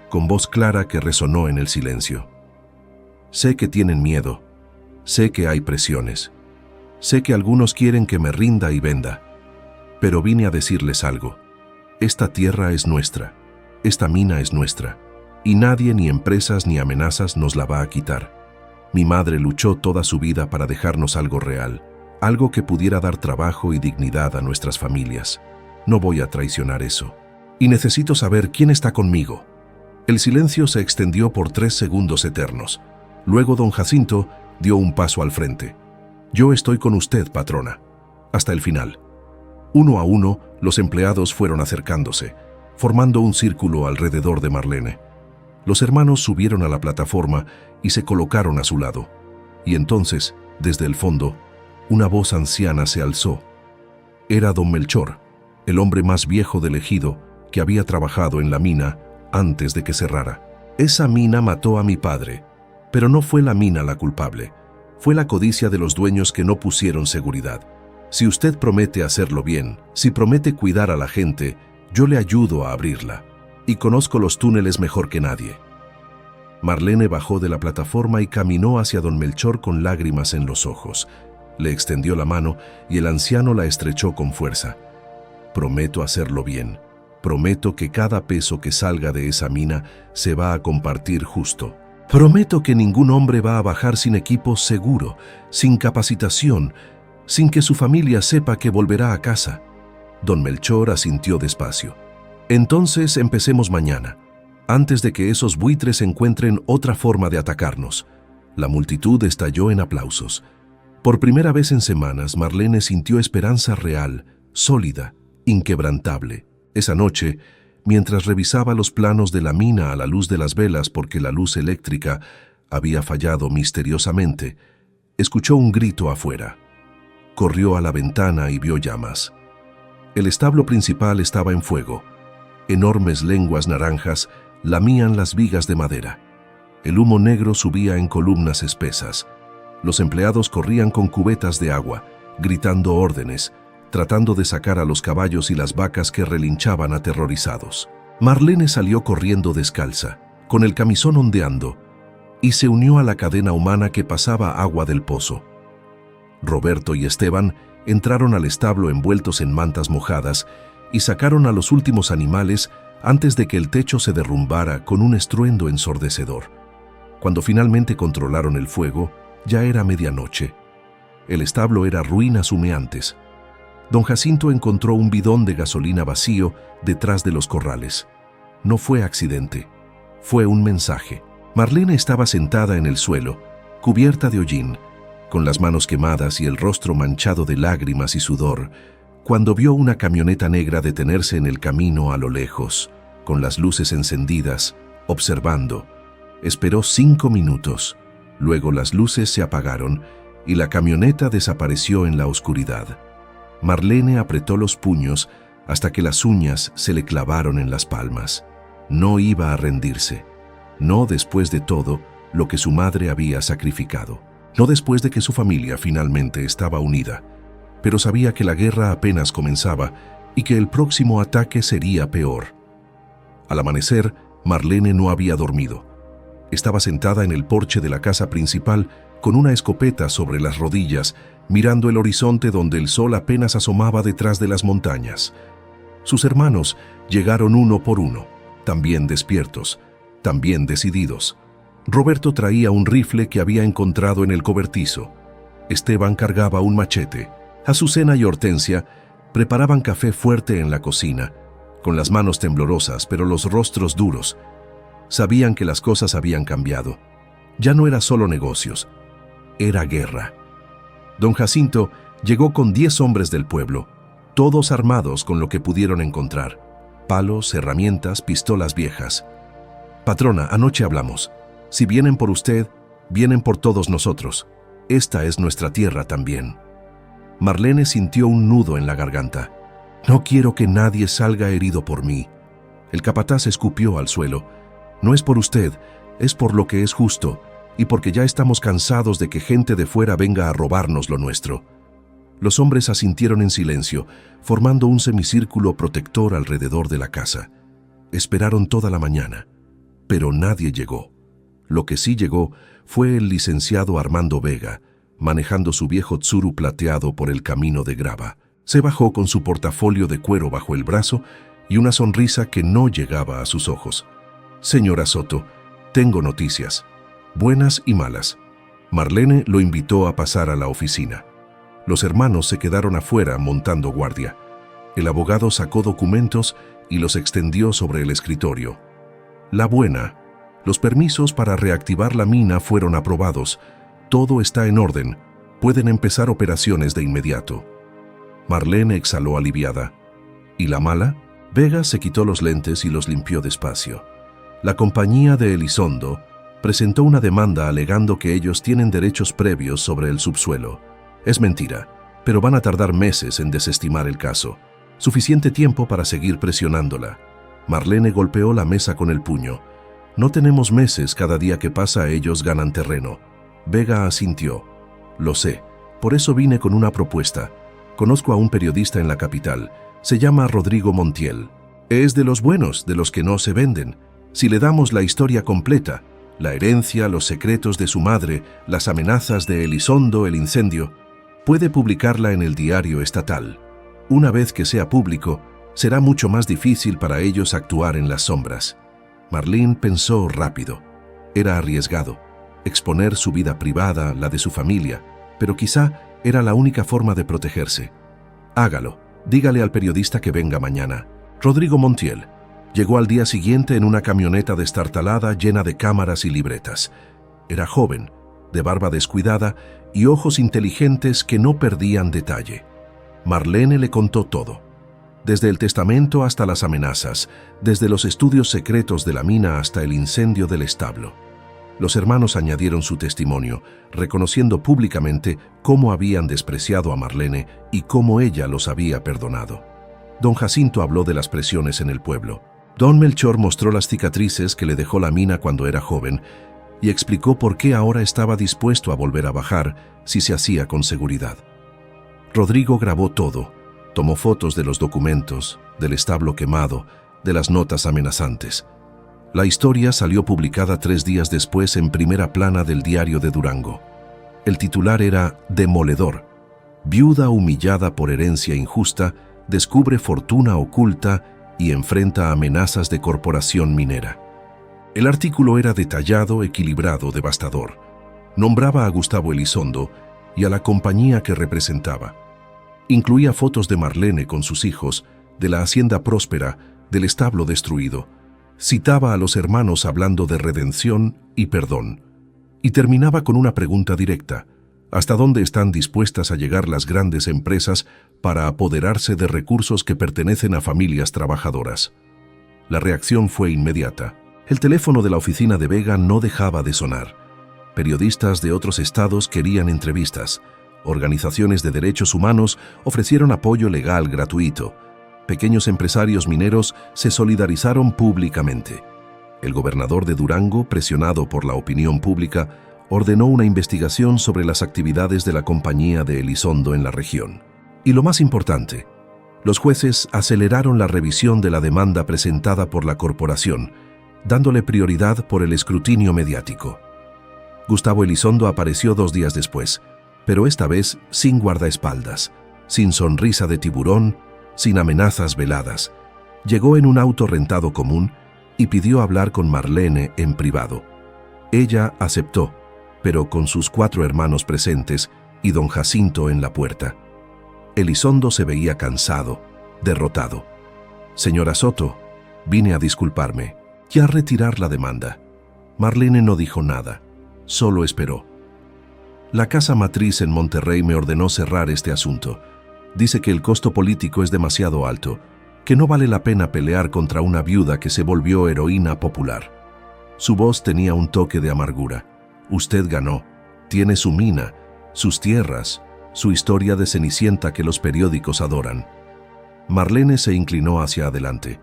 con voz clara que resonó en el silencio. Sé que tienen miedo, sé que hay presiones, sé que algunos quieren que me rinda y venda, pero vine a decirles algo. Esta tierra es nuestra, esta mina es nuestra, y nadie, ni empresas, ni amenazas nos la va a quitar. Mi madre luchó toda su vida para dejarnos algo real, algo que pudiera dar trabajo y dignidad a nuestras familias. No voy a traicionar eso. Y necesito saber quién está conmigo. El silencio se extendió por 3 segundos eternos. Luego don Jacinto dio un paso al frente. Yo estoy con usted, patrona. Hasta el final. Uno a uno, los empleados fueron acercándose, formando un círculo alrededor de Marlene. Los hermanos subieron a la plataforma y se colocaron a su lado. Y entonces, desde el fondo, una voz anciana se alzó. Era don Melchor, el hombre más viejo del ejido que había trabajado en la mina antes de que cerrara. Esa mina mató a mi padre, pero no fue la mina la culpable. Fue la codicia de los dueños que no pusieron seguridad. Si usted promete hacerlo bien, si promete cuidar a la gente, yo le ayudo a abrirla. Y conozco los túneles mejor que nadie. Marlene bajó de la plataforma y caminó hacia don Melchor con lágrimas en los ojos. Le extendió la mano y el anciano la estrechó con fuerza. Prometo hacerlo bien. Prometo que cada peso que salga de esa mina se va a compartir justo. Prometo que ningún hombre va a bajar sin equipo seguro, sin capacitación, sin que su familia sepa que volverá a casa. Don Melchor asintió despacio. Entonces empecemos mañana, antes de que esos buitres encuentren otra forma de atacarnos. La multitud estalló en aplausos. Por primera vez en semanas, Marlene sintió esperanza real, sólida, inquebrantable. Esa noche, mientras revisaba los planos de la mina a la luz de las velas porque la luz eléctrica había fallado misteriosamente, escuchó un grito afuera. Corrió a la ventana y vio llamas. El establo principal estaba en fuego. Enormes lenguas naranjas lamían las vigas de madera. El humo negro subía en columnas espesas. Los empleados corrían con cubetas de agua, gritando órdenes, tratando de sacar a los caballos y las vacas que relinchaban aterrorizados. Marlene salió corriendo descalza, con el camisón ondeando, y se unió a la cadena humana que pasaba agua del pozo. Roberto y Esteban entraron al establo envueltos en mantas mojadas y sacaron a los últimos animales antes de que el techo se derrumbara con un estruendo ensordecedor. Cuando finalmente controlaron el fuego, ya era medianoche. El establo era ruinas humeantes. Don Jacinto encontró un bidón de gasolina vacío detrás de los corrales. No fue accidente, fue un mensaje. Marlene estaba sentada en el suelo, cubierta de hollín, con las manos quemadas y el rostro manchado de lágrimas y sudor, cuando vio una camioneta negra detenerse en el camino a lo lejos, con las luces encendidas, observando. Esperó 5 minutos. Luego las luces se apagaron y la camioneta desapareció en la oscuridad. Marlene apretó los puños hasta que las uñas se le clavaron en las palmas. No iba a rendirse. No después de todo lo que su madre había sacrificado. No después de que su familia finalmente estaba unida. Pero sabía que la guerra apenas comenzaba y que el próximo ataque sería peor. Al amanecer, Marlene no había dormido. Estaba sentada en el porche de la casa principal con una escopeta sobre las rodillas, mirando el horizonte donde el sol apenas asomaba detrás de las montañas. Sus hermanos llegaron uno por uno, también despiertos, también decididos. Roberto traía un rifle que había encontrado en el cobertizo. Esteban cargaba un machete. Azucena y Hortensia preparaban café fuerte en la cocina, con las manos temblorosas pero los rostros duros. Sabían que las cosas habían cambiado. Ya no era solo negocios, era guerra. Don Jacinto llegó con 10 hombres del pueblo, todos armados con lo que pudieron encontrar: palos, herramientas, pistolas viejas. Patrona, anoche hablamos. Si vienen por usted, vienen por todos nosotros. Esta es nuestra tierra también. Marlene sintió un nudo en la garganta. No quiero que nadie salga herido por mí. El capataz escupió al suelo. No es por usted, es por lo que es justo, y porque ya estamos cansados de que gente de fuera venga a robarnos lo nuestro. Los hombres asintieron en silencio, formando un semicírculo protector alrededor de la casa. Esperaron toda la mañana, pero nadie llegó. Lo que sí llegó fue el licenciado Armando Vega, manejando su viejo Tsuru plateado por el camino de grava. Se bajó con su portafolio de cuero bajo el brazo y una sonrisa que no llegaba a sus ojos. Señora Soto, tengo noticias, buenas y malas. Marlene lo invitó a pasar a la oficina. Los hermanos se quedaron afuera montando guardia. El abogado sacó documentos y los extendió sobre el escritorio. La buena: los permisos para reactivar la mina fueron aprobados. Todo está en orden. Pueden empezar operaciones de inmediato. Marlene exhaló aliviada. ¿Y la mala? Vega se quitó los lentes y los limpió despacio. La compañía de Elizondo presentó una demanda alegando que ellos tienen derechos previos sobre el subsuelo. Es mentira, pero van a tardar meses en desestimar el caso. Suficiente tiempo para seguir presionándola. Marlene golpeó la mesa con el puño. No tenemos meses, cada día que pasa ellos ganan terreno. Vega asintió. Lo sé, por eso vine con una propuesta. Conozco a un periodista en la capital. Se llama Rodrigo Montiel. Es de los buenos, de los que no se venden. Si le damos la historia completa, la herencia, los secretos de su madre, las amenazas de Elizondo, el incendio, puede publicarla en el diario estatal. Una vez que sea público, será mucho más difícil para ellos actuar en las sombras. Marlene pensó rápido. Era arriesgado, exponer su vida privada, la de su familia, pero quizá era la única forma de protegerse. Hágalo, dígale al periodista que venga mañana. Rodrigo Montiel llegó al día siguiente en una camioneta destartalada llena de cámaras y libretas. Era joven, de barba descuidada y ojos inteligentes que no perdían detalle. Marlene le contó todo. Desde el testamento hasta las amenazas, desde los estudios secretos de la mina hasta el incendio del establo. Los hermanos añadieron su testimonio, reconociendo públicamente cómo habían despreciado a Marlene y cómo ella los había perdonado. Don Jacinto habló de las presiones en el pueblo. Don Melchor mostró las cicatrices que le dejó la mina cuando era joven y explicó por qué ahora estaba dispuesto a volver a bajar si se hacía con seguridad. Rodrigo grabó todo, tomó fotos de los documentos, del establo quemado, de las notas amenazantes. La historia salió publicada 3 días después en primera plana del Diario de Durango. El titular era Demoledor. Viuda humillada por herencia injusta, descubre fortuna oculta y enfrenta amenazas de corporación minera. El artículo era detallado, equilibrado, devastador. Nombraba a Gustavo Elizondo y a la compañía que representaba. Incluía fotos de Marlene con sus hijos, de la hacienda próspera, del establo destruido. Citaba a los hermanos hablando de redención y perdón. Y terminaba con una pregunta directa: ¿hasta dónde están dispuestas a llegar las grandes empresas para apoderarse de recursos que pertenecen a familias trabajadoras? La reacción fue inmediata. El teléfono de la oficina de Vega no dejaba de sonar. Periodistas de otros estados querían entrevistas. Organizaciones de derechos humanos ofrecieron apoyo legal gratuito. Pequeños empresarios mineros se solidarizaron públicamente. El gobernador de Durango, presionado por la opinión pública, ordenó una investigación sobre las actividades de la compañía de Elizondo en la región. Y lo más importante, los jueces aceleraron la revisión de la demanda presentada por la corporación, dándole prioridad por el escrutinio mediático. Gustavo Elizondo apareció 2 días después, pero esta vez sin guardaespaldas, sin sonrisa de tiburón, sin amenazas veladas. Llegó en un auto rentado común y pidió hablar con Marlene en privado. Ella aceptó, pero con sus 4 hermanos presentes y don Jacinto en la puerta. Elizondo se veía cansado, derrotado. «Señora Soto, vine a disculparme y a retirar la demanda». Marlene no dijo nada, solo esperó. La casa matriz en Monterrey me ordenó cerrar este asunto. Dice que el costo político es demasiado alto, que no vale la pena pelear contra una viuda que se volvió heroína popular. Su voz tenía un toque de amargura. Usted ganó, tiene su mina, sus tierras, su historia de Cenicienta que los periódicos adoran. Marlene se inclinó hacia adelante.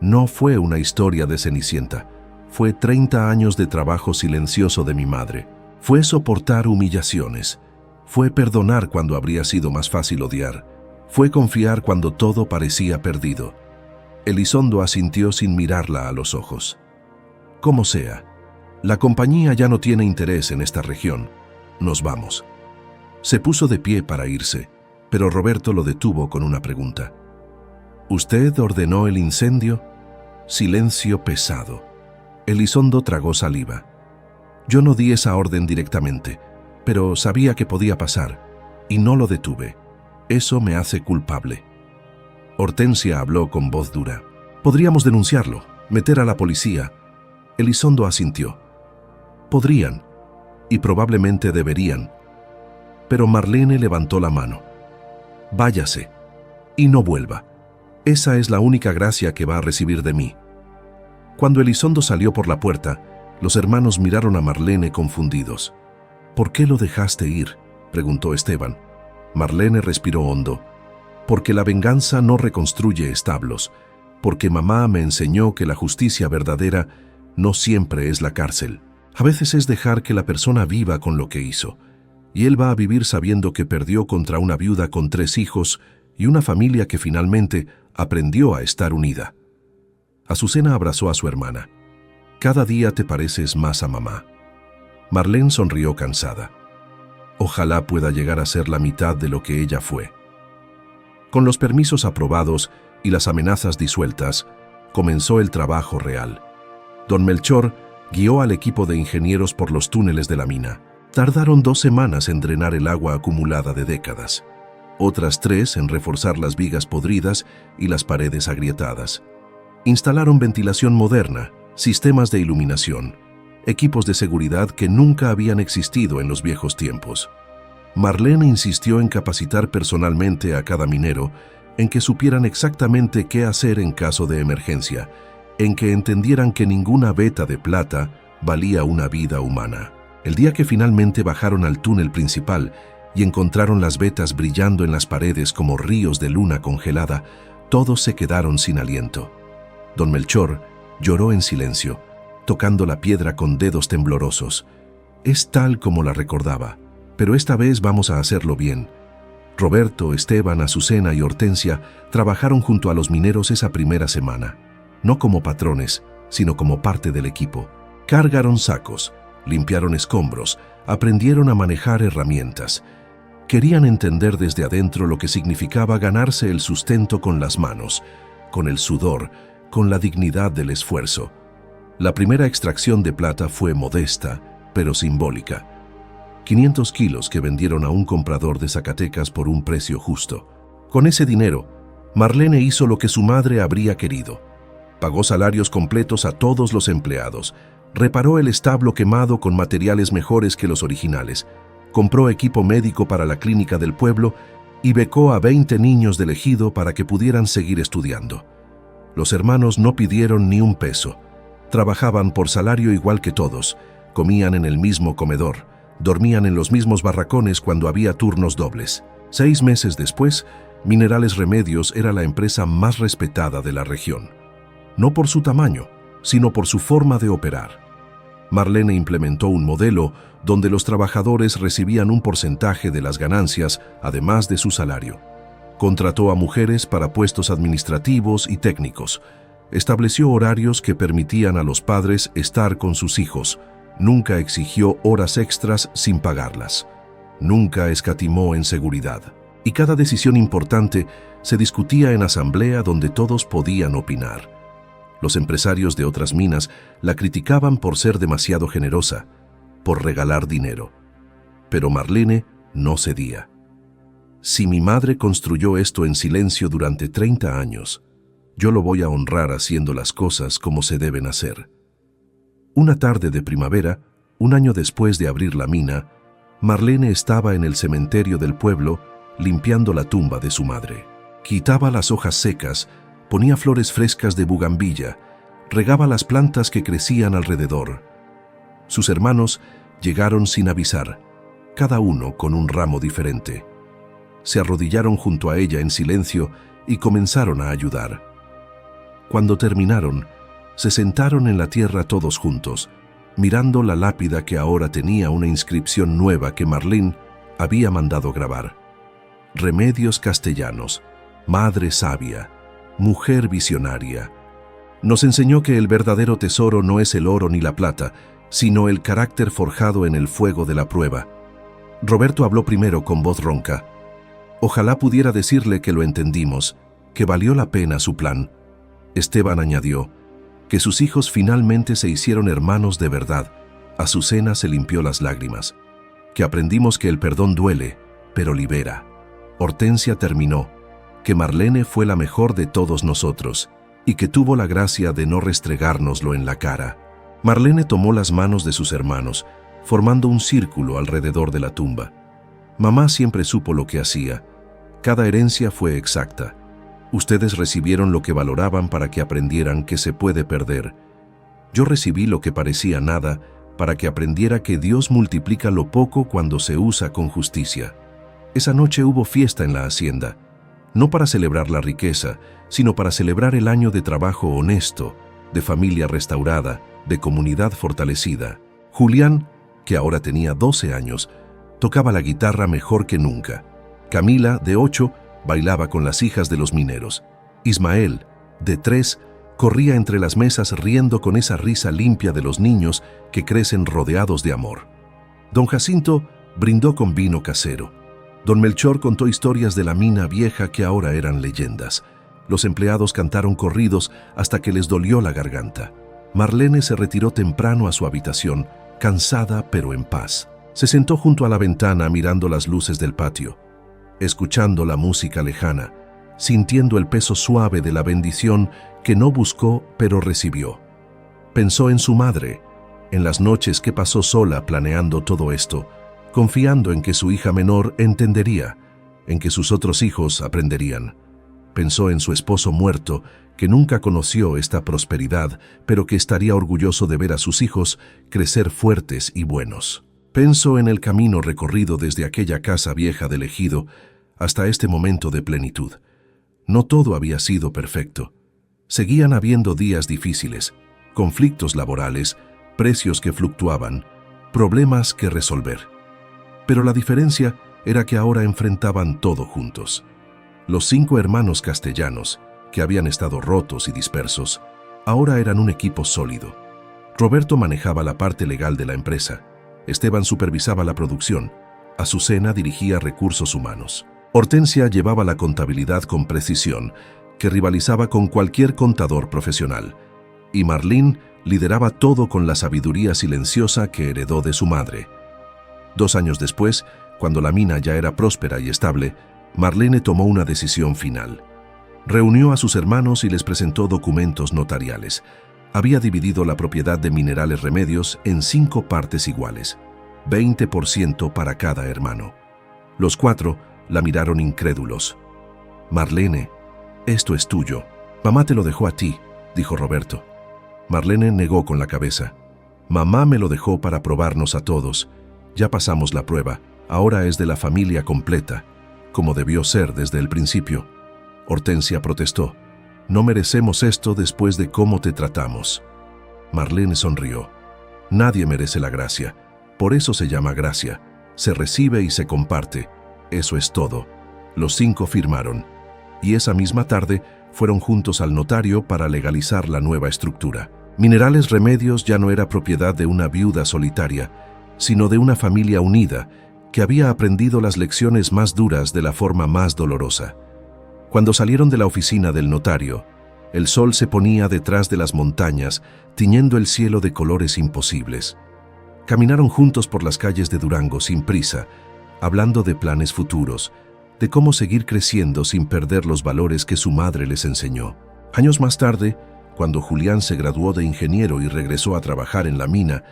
No fue una historia de Cenicienta, fue 30 años de trabajo silencioso de mi madre. Fue soportar humillaciones, fue perdonar cuando habría sido más fácil odiar, fue confiar cuando todo parecía perdido. Elizondo asintió sin mirarla a los ojos. Como sea, la compañía ya no tiene interés en esta región. Nos vamos. Se puso de pie para irse, pero Roberto lo detuvo con una pregunta. ¿Usted ordenó el incendio? Silencio pesado. Elizondo tragó saliva. Yo no di esa orden directamente, pero sabía que podía pasar, y no lo detuve. Eso me hace culpable. Hortensia habló con voz dura. Podríamos denunciarlo, meter a la policía. Elizondo asintió. Podrían, y probablemente deberían. Pero Marlene levantó la mano. Váyase, y no vuelva. Esa es la única gracia que va a recibir de mí. Cuando Elizondo salió por la puerta, los hermanos miraron a Marlene confundidos. ¿Por qué lo dejaste ir?, preguntó Esteban. Marlene respiró hondo. Porque la venganza no reconstruye establos. Porque mamá me enseñó que la justicia verdadera no siempre es la cárcel. A veces es dejar que la persona viva con lo que hizo. Y él va a vivir sabiendo que perdió contra una viuda con 3 hijos y una familia que finalmente aprendió a estar unida. Azucena abrazó a su hermana. Cada día te pareces más a mamá. Marlene sonrió cansada. Ojalá pueda llegar a ser la mitad de lo que ella fue. Con los permisos aprobados y las amenazas disueltas, comenzó el trabajo real. Don Melchor guió al equipo de ingenieros por los túneles de la mina. Tardaron 2 semanas en drenar el agua acumulada de décadas. Otras 3 en reforzar las vigas podridas y las paredes agrietadas. Instalaron ventilación moderna, sistemas de iluminación, equipos de seguridad que nunca habían existido en los viejos tiempos. Marlene insistió en capacitar personalmente a cada minero, en que supieran exactamente qué hacer en caso de emergencia, en que entendieran que ninguna veta de plata valía una vida humana. El día que finalmente bajaron al túnel principal y encontraron las vetas brillando en las paredes como ríos de luna congelada, todos se quedaron sin aliento. Don Melchor lloró en silencio, tocando la piedra con dedos temblorosos. Es tal como la recordaba, pero esta vez vamos a hacerlo bien. Roberto, Esteban, Azucena y Hortensia trabajaron junto a los mineros esa primera semana, no como patrones, sino como parte del equipo. Cargaron sacos, limpiaron escombros, aprendieron a manejar herramientas. Querían entender desde adentro lo que significaba ganarse el sustento con las manos, con el sudor, con la dignidad del esfuerzo. La primera extracción de plata fue modesta, pero simbólica. 500 kilos que vendieron a un comprador de Zacatecas por un precio justo. Con ese dinero, Marlene hizo lo que su madre habría querido. Pagó salarios completos a todos los empleados, reparó el establo quemado con materiales mejores que los originales, compró equipo médico para la clínica del pueblo y becó a 20 niños del ejido para que pudieran seguir estudiando. Los hermanos no pidieron ni un peso. Trabajaban por salario igual que todos, comían en el mismo comedor, dormían en los mismos barracones cuando había turnos dobles. 6 meses después, Minerales Remedios era la empresa más respetada de la región. No por su tamaño, sino por su forma de operar. Marlene implementó un modelo donde los trabajadores recibían un porcentaje de las ganancias, además de su salario. Contrató a mujeres para puestos administrativos y técnicos. Estableció horarios que permitían a los padres estar con sus hijos. Nunca exigió horas extras sin pagarlas. Nunca escatimó en seguridad. Y cada decisión importante se discutía en asamblea donde todos podían opinar. Los empresarios de otras minas la criticaban por ser demasiado generosa, por regalar dinero. Pero Marlene no cedía. Si mi madre construyó esto en silencio durante 30 años, yo lo voy a honrar haciendo las cosas como se deben hacer. Una tarde de primavera, un año después de abrir la mina, Marlene estaba en el cementerio del pueblo limpiando la tumba de su madre. Quitaba las hojas secas, ponía flores frescas de bugambilla, regaba las plantas que crecían alrededor. Sus hermanos llegaron sin avisar, cada uno con un ramo diferente. Se arrodillaron junto a ella en silencio y comenzaron a ayudar. Cuando terminaron, se sentaron en la tierra todos juntos, mirando la lápida que ahora tenía una inscripción nueva que Marlene había mandado grabar. Remedios Castellanos, Madre Sabia, Mujer Visionaria. Nos enseñó que el verdadero tesoro no es el oro ni la plata, sino el carácter forjado en el fuego de la prueba. Roberto habló primero con voz ronca. Ojalá pudiera decirle que lo entendimos, que valió la pena su plan. Esteban añadió que sus hijos finalmente se hicieron hermanos de verdad. Azucena se limpió las lágrimas. Que aprendimos que el perdón duele, pero libera. Hortensia terminó que Marlene fue la mejor de todos nosotros y que tuvo la gracia de no restregárnoslo en la cara. Marlene tomó las manos de sus hermanos, formando un círculo alrededor de la tumba. Mamá siempre supo lo que hacía. Cada herencia fue exacta. Ustedes recibieron lo que valoraban para que aprendieran que se puede perder. Yo recibí lo que parecía nada para que aprendiera que Dios multiplica lo poco cuando se usa con justicia. Esa noche hubo fiesta en la hacienda, no para celebrar la riqueza, sino para celebrar el año de trabajo honesto, de familia restaurada, de comunidad fortalecida. Julián, que ahora tenía 12 años, tocaba la guitarra mejor que nunca. Camila, de 8, bailaba con las hijas de los mineros. Ismael, de 3, corría entre las mesas riendo con esa risa limpia de los niños que crecen rodeados de amor. Don Jacinto brindó con vino casero. Don Melchor contó historias de la mina vieja que ahora eran leyendas. Los empleados cantaron corridos hasta que les dolió la garganta. Marlene se retiró temprano a su habitación, cansada pero en paz. Se sentó junto a la ventana mirando las luces del patio, escuchando la música lejana, sintiendo el peso suave de la bendición que no buscó pero recibió. Pensó en su madre, en las noches que pasó sola planeando todo esto, confiando en que su hija menor entendería, en que sus otros hijos aprenderían. Pensó en su esposo muerto, que nunca conoció esta prosperidad, pero que estaría orgulloso de ver a sus hijos crecer fuertes y buenos. Pensó en el camino recorrido desde aquella casa vieja del ejido hasta este momento de plenitud. No todo había sido perfecto. Seguían habiendo días difíciles, conflictos laborales, precios que fluctuaban, problemas que resolver. Pero la diferencia era que ahora enfrentaban todo juntos. Los 5 hermanos castellanos, que habían estado rotos y dispersos, ahora eran un equipo sólido. Roberto manejaba la parte legal de la empresa, Esteban supervisaba la producción, Azucena dirigía recursos humanos. Hortensia llevaba la contabilidad con precisión, que rivalizaba con cualquier contador profesional, y Marlene lideraba todo con la sabiduría silenciosa que heredó de su madre. 2 años después, cuando la mina ya era próspera y estable, Marlene tomó una decisión final. Reunió a sus hermanos y les presentó documentos notariales. Había dividido la propiedad de Minerales Remedios en 5 partes iguales, 20% para cada hermano. Los 4 la miraron incrédulos. «Marlene, esto es tuyo. Mamá te lo dejó a ti», dijo Roberto. Marlene negó con la cabeza. «Mamá me lo dejó para probarnos a todos. Ya pasamos la prueba, ahora es de la familia completa, como debió ser desde el principio». Hortensia protestó. «No merecemos esto después de cómo te tratamos». Marlene sonrió. «Nadie merece la gracia. Por eso se llama gracia. Se recibe y se comparte. Eso es todo». Los 5 firmaron. Y esa misma tarde fueron juntos al notario para legalizar la nueva estructura. Minerales Remedios ya no era propiedad de una viuda solitaria, sino de una familia unida que había aprendido las lecciones más duras de la forma más dolorosa. Cuando salieron de la oficina del notario, el sol se ponía detrás de las montañas, tiñendo el cielo de colores imposibles. Caminaron juntos por las calles de Durango sin prisa, hablando de planes futuros, de cómo seguir creciendo sin perder los valores que su madre les enseñó. Años más tarde, cuando Julián se graduó de ingeniero y regresó a trabajar en la mina,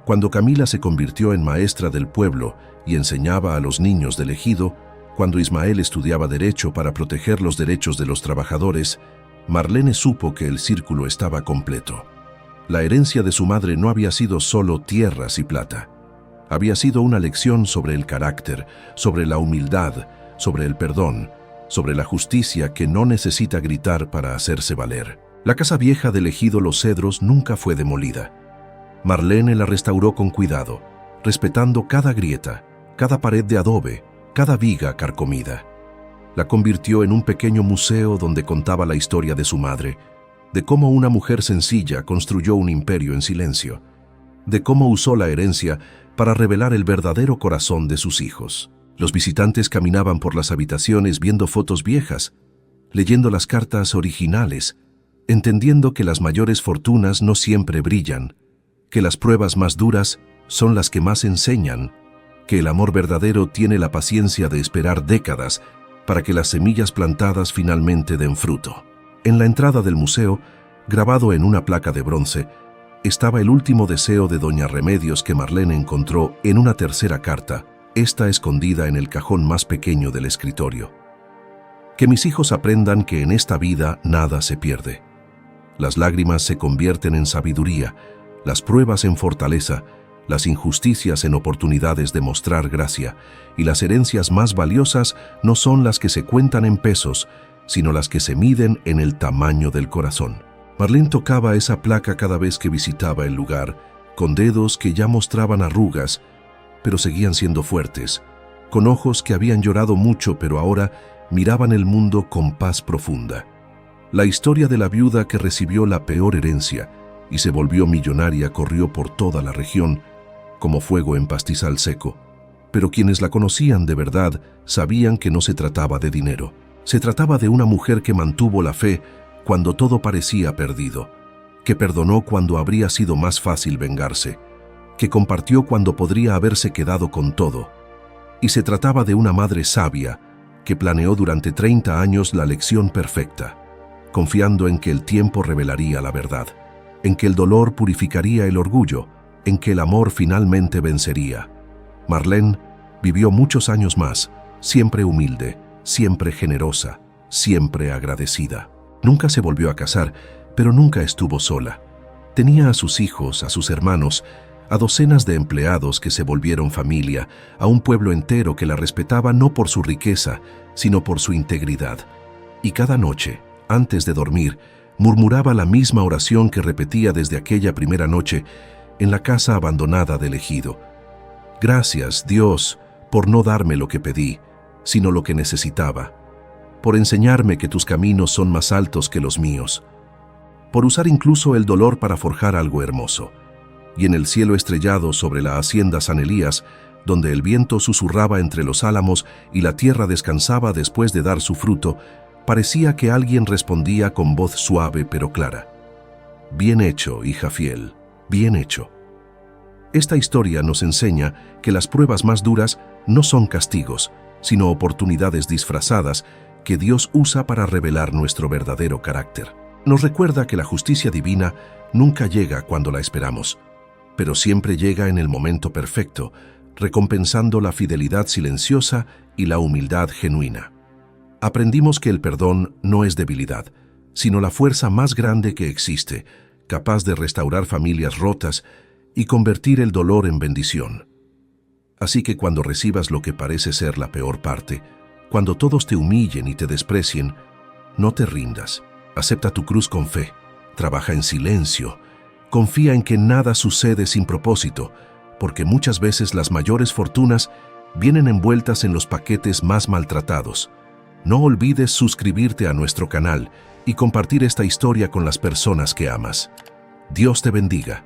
cuando Camila se convirtió en maestra del pueblo y enseñaba a los niños del ejido, cuando Ismael estudiaba Derecho para proteger los derechos de los trabajadores, Marlene supo que el círculo estaba completo. La herencia de su madre no había sido solo tierras y plata. Había sido una lección sobre el carácter, sobre la humildad, sobre el perdón, sobre la justicia que no necesita gritar para hacerse valer. La casa vieja del ejido Los Cedros nunca fue demolida. Marlene la restauró con cuidado, respetando cada grieta, cada pared de adobe, cada viga carcomida. La convirtió en un pequeño museo donde contaba la historia de su madre, de cómo una mujer sencilla construyó un imperio en silencio, de cómo usó la herencia para revelar el verdadero corazón de sus hijos. Los visitantes caminaban por las habitaciones viendo fotos viejas, leyendo las cartas originales, entendiendo que las mayores fortunas no siempre brillan, que las pruebas más duras son las que más enseñan, que el amor verdadero tiene la paciencia de esperar décadas para que las semillas plantadas finalmente den fruto. En la entrada del museo, grabado en una placa de bronce, estaba el último deseo de Doña Remedios que Marlene encontró en una tercera carta, esta escondida en el cajón más pequeño del escritorio. Que mis hijos aprendan que en esta vida nada se pierde. Las lágrimas se convierten en sabiduría, las pruebas en fortaleza, las injusticias en oportunidades de mostrar gracia, y las herencias más valiosas no son las que se cuentan en pesos, sino las que se miden en el tamaño del corazón. Marlene tocaba esa placa cada vez que visitaba el lugar, con dedos que ya mostraban arrugas, pero seguían siendo fuertes, con ojos que habían llorado mucho pero ahora miraban el mundo con paz profunda. La historia de la viuda que recibió la peor herencia y se volvió millonaria corrió por toda la región, como fuego en pastizal seco. Pero quienes la conocían de verdad sabían que no se trataba de dinero. Se trataba de una mujer que mantuvo la fe cuando todo parecía perdido, que perdonó cuando habría sido más fácil vengarse, que compartió cuando podría haberse quedado con todo. Y se trataba de una madre sabia que planeó durante 30 años la lección perfecta, confiando en que el tiempo revelaría la verdad, en que el dolor purificaría el orgullo, en que el amor finalmente vencería. Marlene vivió muchos años más, siempre humilde, siempre generosa, siempre agradecida. Nunca se volvió a casar, pero nunca estuvo sola. Tenía a sus hijos, a sus hermanos, a docenas de empleados que se volvieron familia, a un pueblo entero que la respetaba no por su riqueza, sino por su integridad. Y cada noche, antes de dormir, murmuraba la misma oración que repetía desde aquella primera noche en la casa abandonada del ejido. Gracias, Dios, por no darme lo que pedí, sino lo que necesitaba, por enseñarme que tus caminos son más altos que los míos, por usar incluso el dolor para forjar algo hermoso. Y en el cielo estrellado sobre la hacienda San Elías, donde el viento susurraba entre los álamos y la tierra descansaba después de dar su fruto, parecía que alguien respondía con voz suave pero clara: Bien hecho, hija fiel, bien hecho. Esta historia nos enseña que las pruebas más duras no son castigos, sino oportunidades disfrazadas que Dios usa para revelar nuestro verdadero carácter. Nos recuerda que la justicia divina nunca llega cuando la esperamos, pero siempre llega en el momento perfecto, recompensando la fidelidad silenciosa y la humildad genuina. Aprendimos que el perdón no es debilidad, sino la fuerza más grande que existe, capaz de restaurar familias rotas y convertir el dolor en bendición. Así que cuando recibas lo que parece ser la peor parte, cuando todos te humillen y te desprecien, no te rindas. Acepta tu cruz con fe, trabaja en silencio, confía en que nada sucede sin propósito, porque muchas veces las mayores fortunas vienen envueltas en los paquetes más maltratados. No olvides suscribirte a nuestro canal y compartir esta historia con las personas que amas. Dios te bendiga.